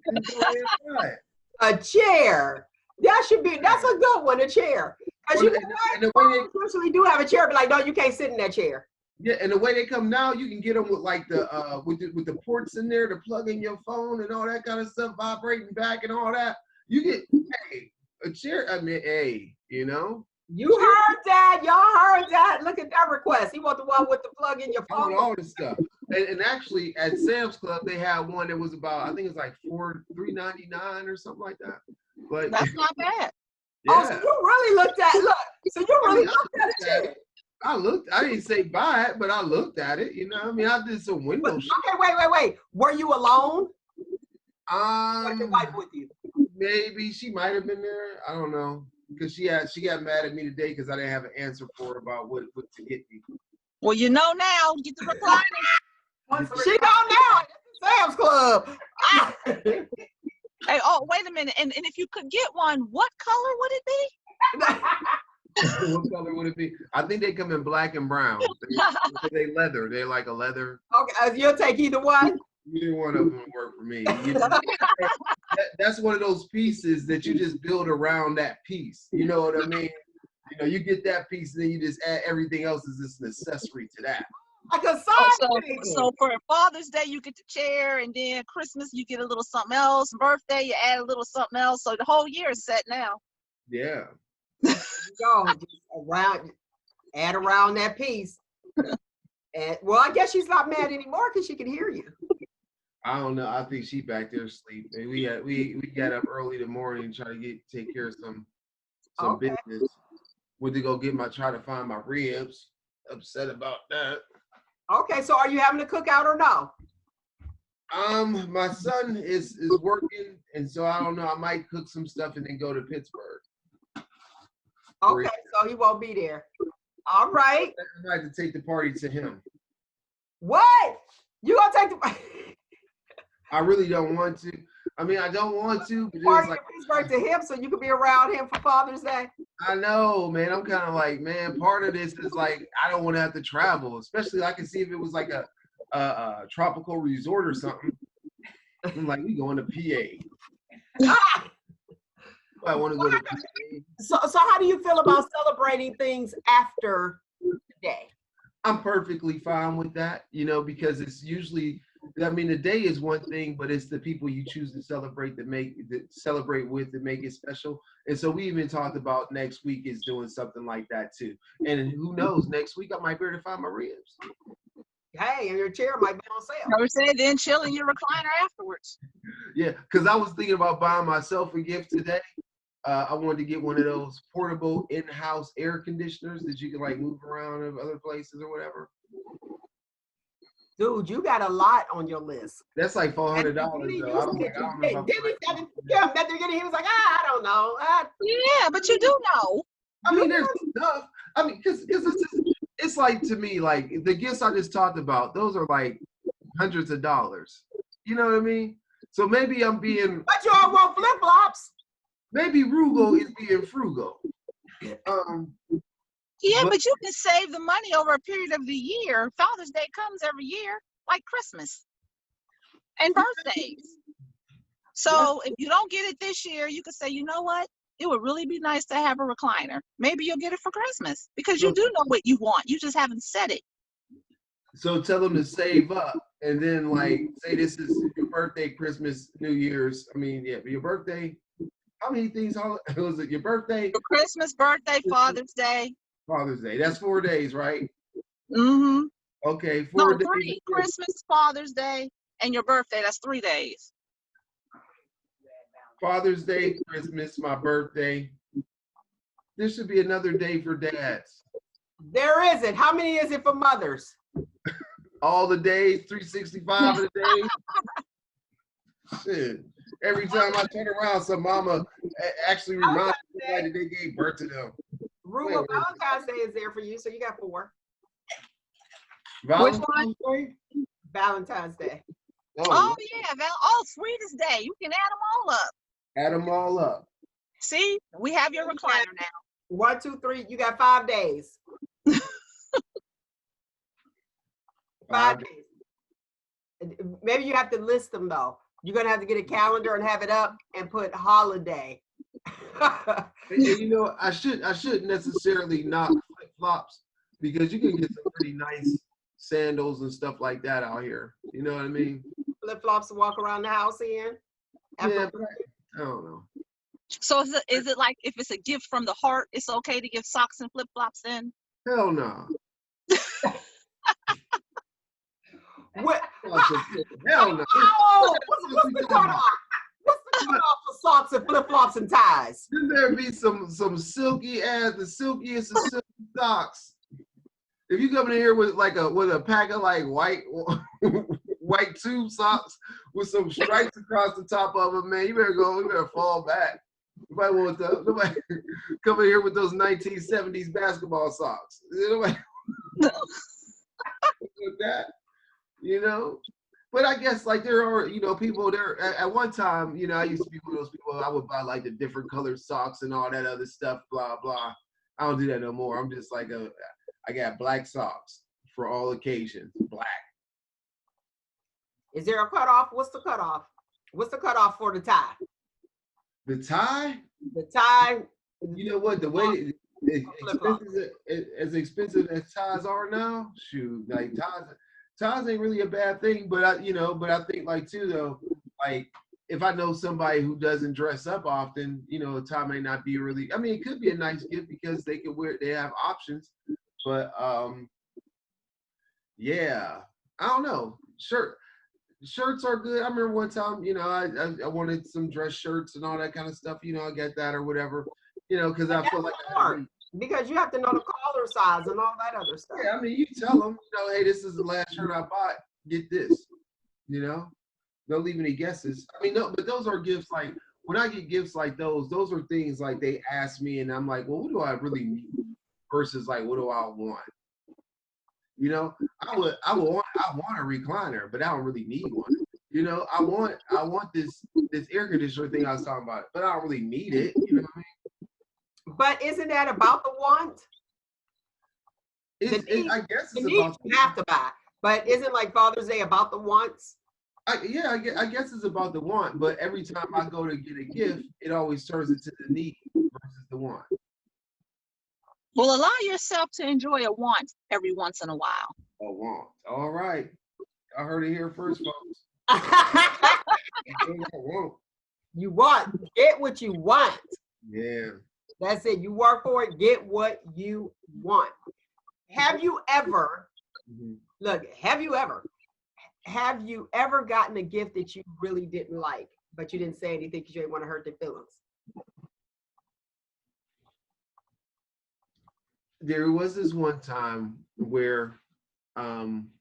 A chair. That's a good one, a chair. Because you usually do have a chair, but like, no, you can't sit in that chair. Yeah, and the way they come now, you can get them with like with the ports in there to plug in your phone and all that kind of stuff, vibrating back and all that. You get, hey, a chair. I mean, hey, you know. You heard that? Y'all heard that? Look at that request. He want the one with the plug in your phone. All this stuff. And actually, at Sam's Club, they had one that was about, I think it's like $3.99 or something like that. But that's not bad. Yeah. Oh, so you really looked at a chair. I didn't say buy it, but I looked at it. You know, I mean, I did some window shit. Okay, wait. Were you alone? Was your wife with you? Maybe she might have been there. I don't know. Because she got mad at me today because I didn't have an answer for her about what to get me. Well, you know now. Get the recliner. She know now. Sam's Club. Ah. Hey, oh, wait a minute. And if you could get one, what color would it be? What color would it be? I think they come in black and brown. They leather. They're like a leather. Okay, you'll take either one. Either one of them would work for me. That's one of those pieces that you just build around that piece. You know what I mean? You know, you get that piece, and then you just add everything else as just an accessory to that. Like a So for Father's Day, you get the chair, and then Christmas, you get a little something else. Birthday, you add a little something else. So the whole year is set now. Yeah. Go add around that piece. And well, I guess she's not mad anymore because she can hear you. I don't know. I think she back there asleep. And we got up early in the morning and try to take care of some business. Went to go try to find my ribs. Upset about that. Okay, so are you having a cookout or no? My son is working, and so I don't know. I might cook some stuff and then go to Pittsburgh. Okay, so he won't be there. All right. I'd like to take the party to him. What? You gonna take the I really don't want to. I mean, I don't want to, but party it's like in Pittsburgh to him so you can be around him for Father's Day? I know, man. I'm kind of like, man, part of this is like I don't want to have to travel, especially I can see if it was like a tropical resort or something. I'm like, we going to PA. I want to go to PA. So how do you feel about celebrating things after today? I'm perfectly fine with that, you know, because it's usually, I mean, the day is one thing, but it's the people you choose to celebrate that make it special. And so we even talked about next week is doing something like that too. And who knows, next week I might be able to find my ribs. Hey, and your chair might be on sale. I would say then chill in your recliner afterwards. Yeah, because I was thinking about buying myself a gift today. I wanted to get one of those portable in-house air conditioners that you can like move around in other places or whatever. Dude, you got a lot on your list. That's like $400 though. He I was like, I don't know if he was like, I don't know. Yeah, but you do know. I mean, there's enough. I mean, because it's like, to me, like the gifts I just talked about, those are like hundreds of dollars. You know what I mean? So maybe I'm being. But you all want flip-flops. Maybe Roogle is being frugal. Yeah, but but you can save the money over a period of the year. Father's Day comes every year, like Christmas and birthdays. So if you don't get it this year, you could say, you know what? It would really be nice to have a recliner. Maybe you'll get it for Christmas because you do know what you want. You just haven't said it. So tell them to save up and then like say this is your birthday, Christmas, New Year's. I mean, yeah, your birthday. How many things was it? Your birthday? For Christmas, birthday, Father's Day. Father's Day. That's 4 days, right? Mm-hmm. Okay, 4 days. 3. Christmas, Father's Day, and your birthday. That's 3 days. Father's Day, Christmas, my birthday. There should be another day for dads. There isn't. How many is it for mothers? All the days, 365 of the days. Shit. Every time I turn around, some mama actually reminds me that they gave birth to them. Roogle, Valentine's Day is there for you, so you got 4. Valentine's Day? Valentine's Day. Oh yeah, sweetest day. You can add them all up. Add them all up. See, we have your recliner now. 1, 2, 3. You got 5 days. 5 days. Maybe you have to list them though. You're gonna have to get a calendar and have it up and put holiday. And you know, I shouldn't necessarily knock flip-flops because you can get some pretty nice sandals and stuff like that out here. You know what I mean? Flip-flops to walk around the house in. Yeah, but I don't know. So is it like if it's a gift from the heart, it's okay to give socks and flip-flops in? Hell no. What? Hell no. Oh, what's the cutoff? What's the cutoff for socks and flip-flops and ties? Then there be some silky ass, the silkiest of silky socks. If you come in here with a pack of like white tube socks with some stripes across the top of them, man, you better fall back. Nobody want those. Nobody come in here with those 1970s basketball socks. Nobody with that. You know, But I guess like there are, people there at one time, I used to be one of those people. I would buy like the different colored socks and all that other stuff, blah blah. I don't do that no more. I'm just like I got black socks for all occasions, black. Is there a cutoff? What's the cutoff? What's the cutoff for the tie? The tie? The tie. You know what? The way as expensive as ties are now, shoot, like ties ain't really a bad thing. But I think like too though, like if I know somebody who doesn't dress up often, a tie may not be really. I mean, it could be a nice gift because they have options. But yeah, I don't know. Shirts are good. I remember one time, I wanted some dress shirts and all that kind of stuff. I get that or whatever, because I feel like hard because you have to know the collar size and all that other stuff. Yeah, I mean, you tell them, hey, this is the last shirt I bought. Get this, Don't leave any guesses. I mean, no, but those are gifts. Like when I get gifts like those are things like they ask me, and I'm like, well, what do I really need? Versus like, what do I want? I want a recliner, but I don't really need one. I want this air conditioner thing I was talking about, but I don't really need it. You know what I mean? But isn't that about the want? I guess it's about you have to buy. But isn't like Father's Day about the wants? I guess it's about the want. But every time I go to get a gift, it always turns into the need versus the want. Well, allow yourself to enjoy a want every once in a while. A want. All right. I heard it here first, folks. You want. Get what you want. Yeah. That's it. You work for it. Get what you want. Have you ever, have you ever gotten a gift that you really didn't like, but you didn't say anything because you didn't want to hurt their feelings? There was this one time where Kim,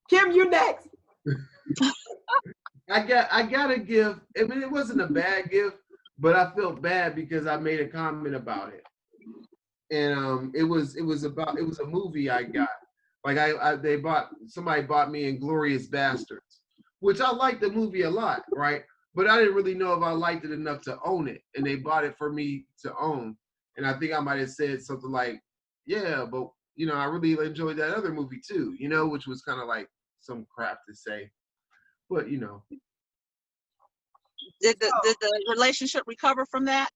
you next. I got a gift. I mean, it wasn't a bad gift, but I felt bad because I made a comment about it. And it was a movie I got. Like somebody bought me Inglourious Bastards, which I liked the movie a lot, right? But I didn't really know if I liked it enough to own it. And they bought it for me to own. And I think I might have said something like, yeah, but I really enjoyed that other movie too, which was kind of like some crap to say. But Did the relationship recover from that?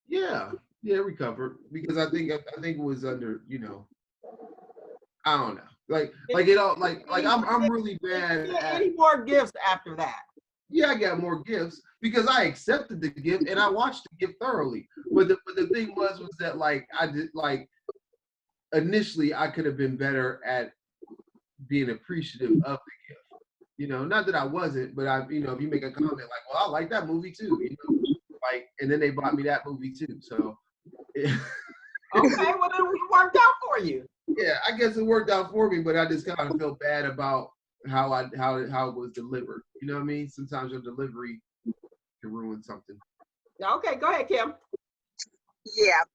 Yeah, recovered because I think it was under, I don't know. Like it all like I'm really bad at any more gifts after that. Yeah, I got more gifts because I accepted the gift and I watched the gift thoroughly. But the thing was that like I did like initially I could have been better at being appreciative of the gift. Not that I wasn't, but if you make a comment like, well, I like that movie too, like, and then they bought me that movie too. So okay, well then it worked out for you. Yeah, I guess it worked out for me, but I just kind of felt bad about how it was delivered. You know what I mean? Sometimes your delivery can ruin something. Okay, go ahead, Kim. Yeah.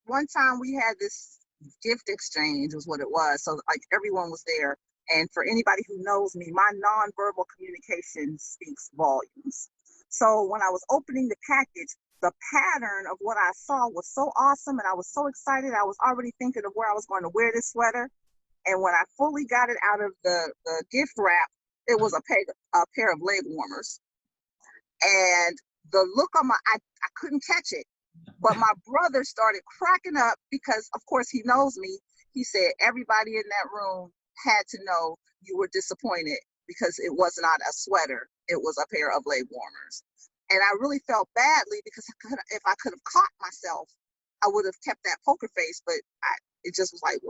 One time we had this gift exchange was what it was. So like everyone was there. And for anybody who knows me, my nonverbal communication speaks volumes. So when I was opening the package, the pattern of what I saw was so awesome and I was so excited. I was already thinking of where I was going to wear this sweater. And when I fully got it out of the gift wrap, it was a pair of leg warmers. And the look on I couldn't catch it. But my brother started cracking up because, of course, he knows me. He said, everybody in that room had to know you were disappointed because it was not a sweater. It was a pair of leg warmers. And I really felt badly because if I could have caught myself, I would have kept that poker face. But it just was like,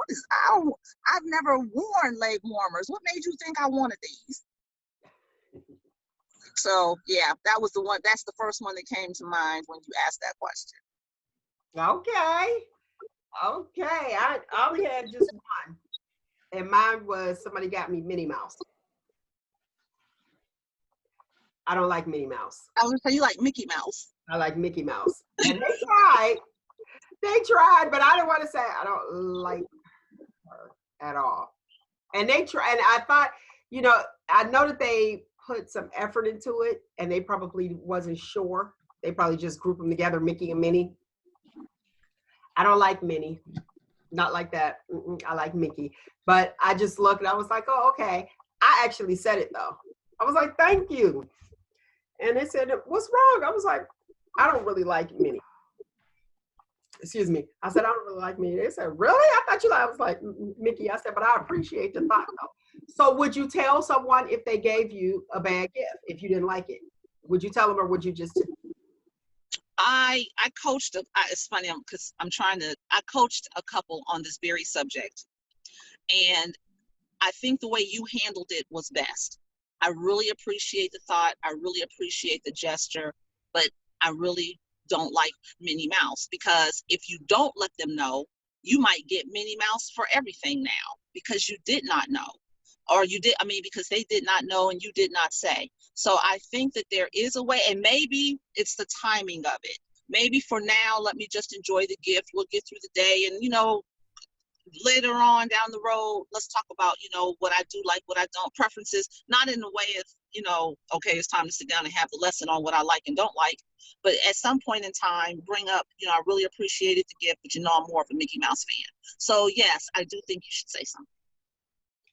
I've never worn leg warmers. What made you think I wanted these? So yeah, that was the one. That's the first one that came to mind when you asked that question. Okay. I only had just one. And mine was somebody got me Minnie Mouse. I don't like Minnie Mouse. I was gonna say you like Mickey Mouse. I like Mickey Mouse. And they tried, but I didn't want to say I don't like her at all. And they try, and I thought, you know, I know that they put some effort into it, and they probably wasn't sure. They probably just grouped them together, Mickey and Minnie. I don't like Minnie, not like that. I like Mickey, but I just looked and I was like, oh, okay. I actually said it though. I was like, thank you. And they said, what's wrong? I was like, I don't really like Minnie. Excuse me. I said, I don't really like Minnie. They said, really? I thought you liked. I was like, Mickey. I said, but I appreciate the thought though. So would you tell someone if they gave you a bad gift, if you didn't like it? Would you tell them, or would you just? I coached, it's funny because I coached a couple on this very subject. And I think the way you handled it was best. I really appreciate the thought. I really appreciate the gesture, but I really don't like Minnie Mouse, because if you don't let them know, you might get Minnie Mouse for everything now because you did not know. Or because they did not know and you did not say. So I think that there is a way, and maybe it's the timing of it. Maybe for now, let me just enjoy the gift. We'll get through the day, and later on down the road, let's talk about, what I do like, what I don't, preferences, not in the way of, okay, it's time to sit down and have the lesson on what I like and don't like. But at some point in time, bring up, I really appreciated the gift, but I'm more of a Mickey Mouse fan. So yes, I do think you should say something.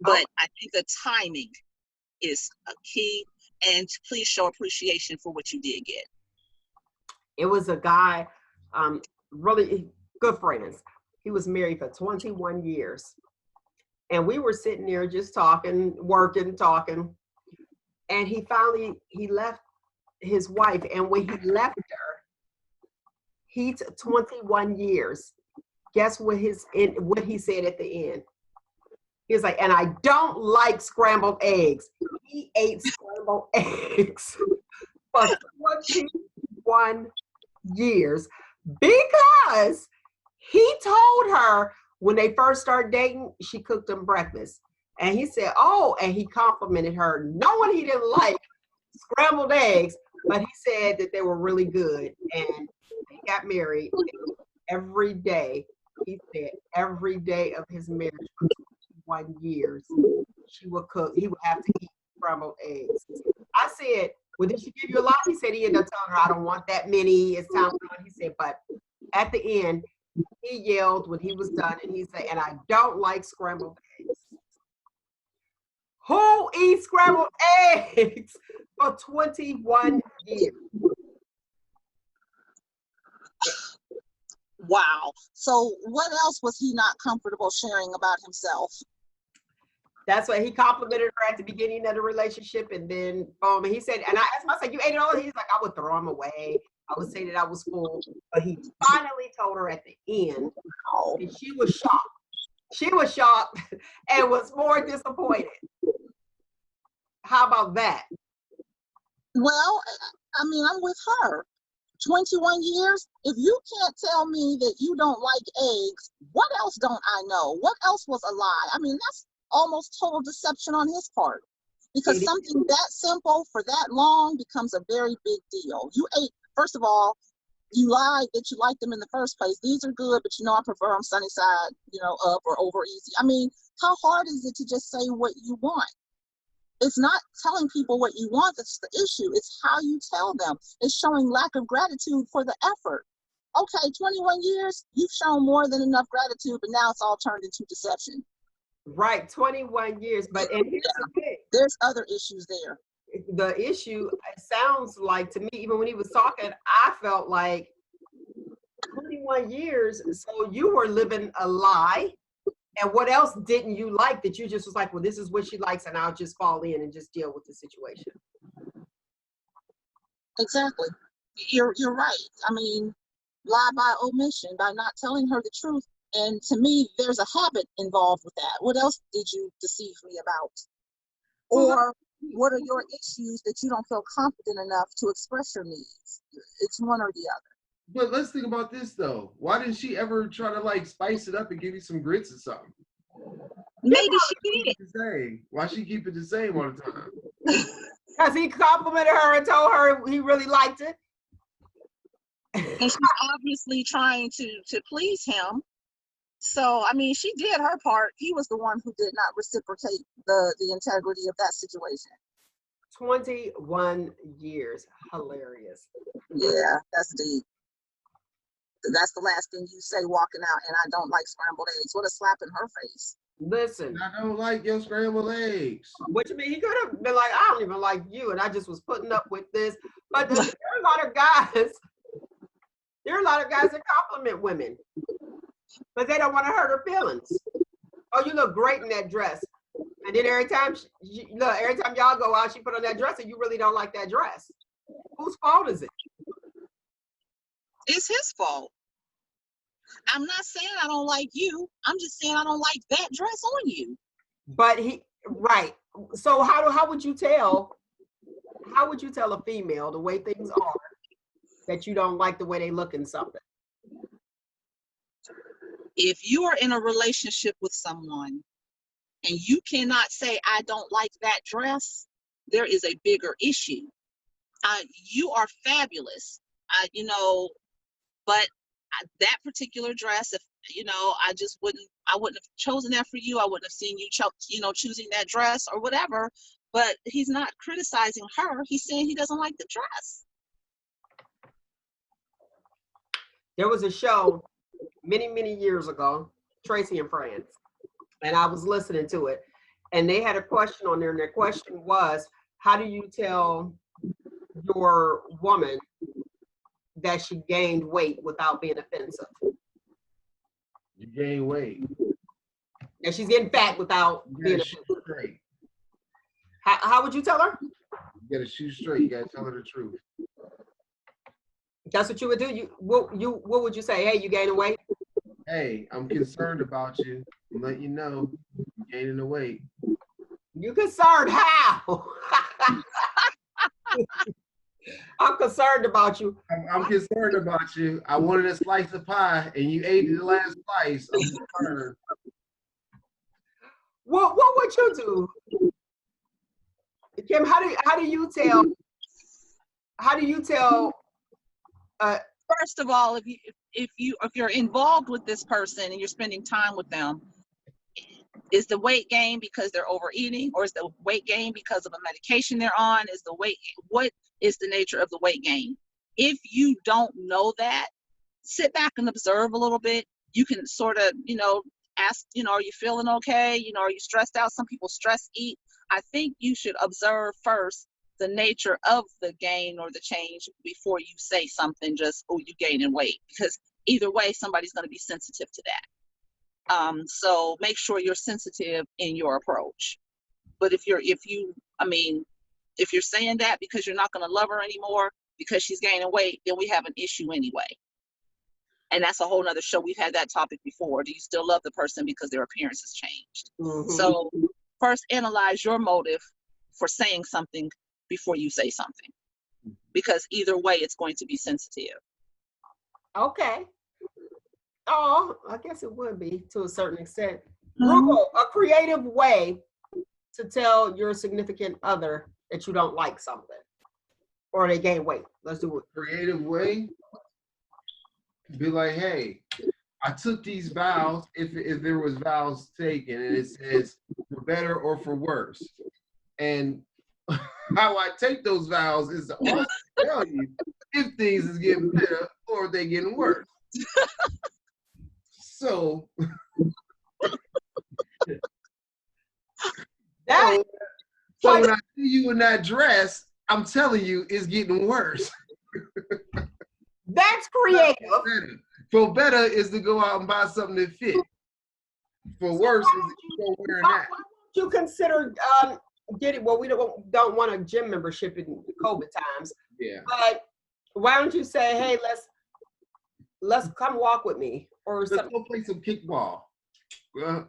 But I think the timing is a key, and please show appreciation for what you did get. It was a guy, really good friends. He was married for 21 years. And we were sitting there just talking, working, talking. And he left his wife. And when he left her, he's 21 years. Guess what he said at the end? He was like, and I don't like scrambled eggs. He ate scrambled eggs for 21 years because he told her when they first started dating, she cooked him breakfast. And he said, oh, and he complimented her, knowing he didn't like scrambled eggs, but he said that they were really good. And they got married every day. He said every day of his marriage for 21 years, she would cook. He would have to eat scrambled eggs. I said, well, did she give you a lot? He said he ended up telling her, I don't want that many. It's time for it. He said, but at the end, he yelled when he was done, and he said, and I don't like scrambled eggs. Who eats scrambled eggs for 21 years? Wow. So what else was he not comfortable sharing about himself? That's why he complimented her at the beginning of the relationship, and then boom, and he said, and I asked him, I said, you ate it all? He's like, I would throw them away. I would say that I was full. But he finally told her at the end, and she was shocked. She was shocked and was more disappointed. How about that? Well, I mean, I'm with her. 21 years, if you can't tell me that you don't like eggs, what else don't I know? What else was a lie? I mean, that's almost total deception on his part, because something that simple for that long becomes a very big deal. You ate, first of all, you lied that you liked them in the first place. These are good, but I prefer them sunny side, up or over easy. I mean, how hard is it to just say what you want? It's not telling people what you want that's the issue. It's how you tell them. It's showing lack of gratitude for the effort. Okay, 21 years, you've shown more than enough gratitude, but now it's all turned into deception. Right, 21 years. But and here's the thing. There's other issues there. The issue, it sounds like to me, even when he was talking, I felt like 21 years, so you were living a lie. And what else didn't you like that you just was like, well, this is what she likes, and I'll just fall in and just deal with the situation? Exactly. You're right. I mean, lie by omission, by not telling her the truth. And to me, there's a habit involved with that. What else did you deceive me about? Or what are your issues that you don't feel confident enough to express your needs? It's one or the other. But let's think about this though. Why didn't she ever try to spice it up and give you some grits or something? Maybe she did. Why she keep it the same all the time? Because he complimented her and told her he really liked it. And she's obviously trying to please him. So, I mean, she did her part. He was the one who did not reciprocate the integrity of that situation. 21 years. Hilarious. Yeah, that's deep. That's the last thing you say walking out, and I don't like scrambled eggs. What a slap in her face. Listen, I don't like your scrambled eggs. what you mean? He could have been like, I don't even like you, and I just was putting up with this. But there are a lot of guys. There are a lot of guys that compliment women, but they don't want to hurt her feelings. Oh, you look great in that dress. And then every time y'all go out, she put on that dress, and you really don't like that dress. Whose fault is it? It's his fault. I'm not saying I don't like you. I'm just saying I don't like that dress on you. But right. So how would you tell a female the way things are that you don't like the way they look in something? If you are in a relationship with someone and you cannot say, I don't like that dress, there is a bigger issue. You are fabulous, but that particular dress, if I wouldn't have chosen that for you. I wouldn't have seen you, choosing that dress or whatever. But he's not criticizing her. He's saying he doesn't like the dress. There was a show many, many years ago, Tracy and Friends, and I was listening to it, and they had a question on there, and their question was, how do you tell your woman that she gained weight without being offensive? You gain weight. And she's getting fat without being offensive. Straight. How would you tell her? You gotta shoot straight. You gotta tell her the truth. That's what you would do. What would you say? Hey, you gaining weight? Hey, I'm concerned about you. I'm letting you know you're gaining the weight. You concerned how? I'm concerned about you. I'm concerned about you. I wanted a slice of pie, and you ate the last slice. I'm concerned. What would you do, Kim? How do you tell? First of all, if you're involved with this person and you're spending time with them, is the weight gain because they're overeating, or is the weight gain because of a medication they're on? What is the nature of the weight gain? If you don't know that, sit back and observe a little bit. You can sort of, ask, are you feeling okay? Are you stressed out? Some people stress eat. I think you should observe first the nature of the gain or the change before you say something just, oh, you gaining weight, because either way, somebody's going to be sensitive to that. So make sure you're sensitive in your approach. But if you're saying that because you're not going to love her anymore because she's gaining weight, then we have an issue anyway. And that's a whole nother show. We've had that topic before. Do you still love the person because their appearance has changed? Mm-hmm. So first analyze your motive for saying something before you say something, because either way it's going to be sensitive. Okay. Oh, I guess it would be to a certain extent. Roogle, a creative way to tell your significant other that you don't like something or they gain weight. Let's do it. Creative way. Be like, hey, I took these vows, if there was vows taken, and it says for better or for worse. And how I take those vows is to also tell you if things is getting better or if they're getting worse. So when I see you in that dress, I'm telling you it's getting worse. That's creative. For better is to go out and buy something that fits. For worse is to go wearing that. Why don't you consider well, we don't want a gym membership in COVID times. Yeah. But why don't you say, hey, let's come walk with me, or let's go play some kickball. No,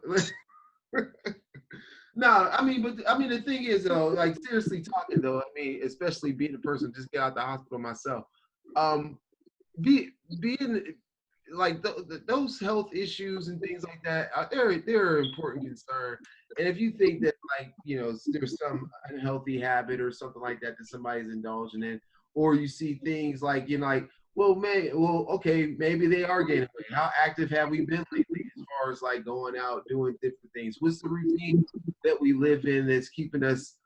the thing is though, like seriously talking though, especially being a person just got out of the hospital myself, being like those health issues and things like that, they're an important concern. And if you think that there's some unhealthy habit or something like that somebody's indulging in, or you see things like okay, maybe they are gaining weight. How active have we been lately as far as like going out, doing different things? What's the routine that we live in that's keeping us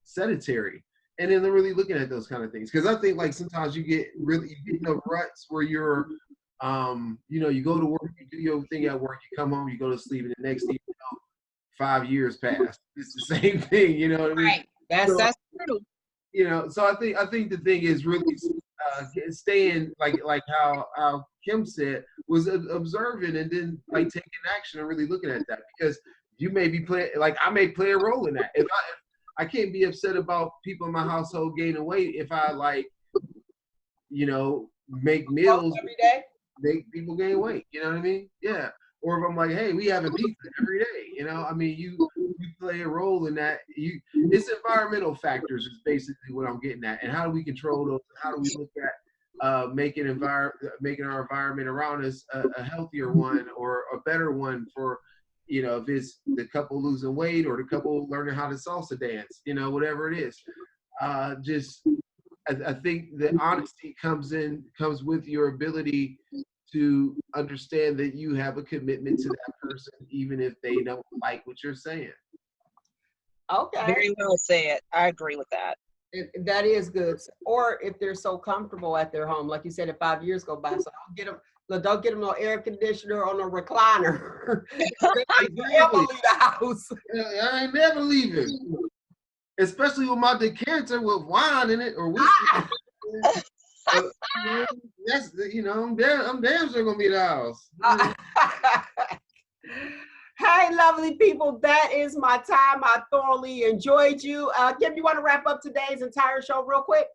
sedentary? And then really looking at those kind of things. Because I think like sometimes you get in the ruts where you're, you go to work, you do your thing at work, you come home, you go to sleep, and the next thing you know, 5 years pass. It's the same thing, you know what I mean? Right. That's true. So I think the thing is really staying like how Kim said, was observing and then like taking action and really looking at that, because you may be playing, like I may play a role in that. If I can't be upset about people in my household gaining weight if I like, make meals every day. make people gain weight. You know what I mean? Yeah. Or if I'm like, hey, we having pizza every day. I mean, you play a role in that. It's environmental factors is basically what I'm getting at. And how do we control those? How do we look at making our environment around us a healthier one or a better one for, if it's the couple losing weight or the couple learning how to salsa dance, whatever it is. I think that honesty comes with your ability to understand that you have a commitment to that person, even if they don't like what you're saying. Okay. Very well said. I agree with that. That is good. Or if they're so comfortable at their home, like you said, if 5 years go by, so don't get them no air conditioner or no recliner. They never leave the house. I ain't never leaving, especially with my decanter with wine in it or whiskey. That's I'm damn sure gonna be at the house. Hey, lovely people, that is my time. I thoroughly enjoyed you. Kim, you want to wrap up today's entire show real quick?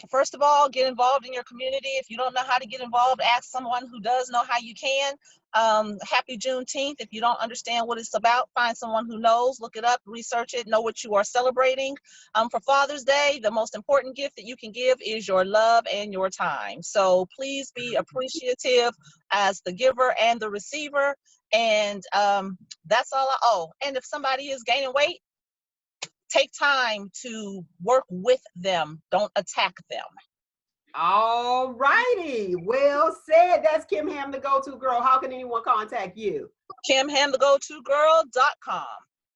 First of all, get involved in your community. If you don't know how to get involved, ask someone who does know how you can. Happy Juneteenth. If you don't understand what it's about, find someone who knows, look it up, research it, know what you are celebrating. For Father's Day, the most important gift that you can give is your love and your time. So please be appreciative as the giver and the receiver. And that's all. And if somebody is gaining weight, take time to work with them. Don't attack them. All righty. Well said. That's Kim Ham, the go-to girl. How can anyone contact you? KimHam,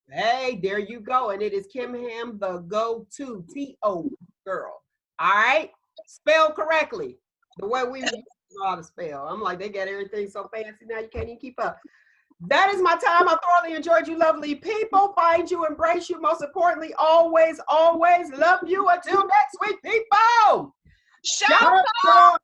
Hey, there you go. And it is Kim Ham, the go-to, T-O girl. All right? Spelled correctly. The way we know how to spell. I'm like, they got everything so fancy now you can't even keep up. That is my time. I thoroughly enjoyed you, lovely people. Find you, embrace you. Most importantly, always, always love you. Until next week, people. Shout out!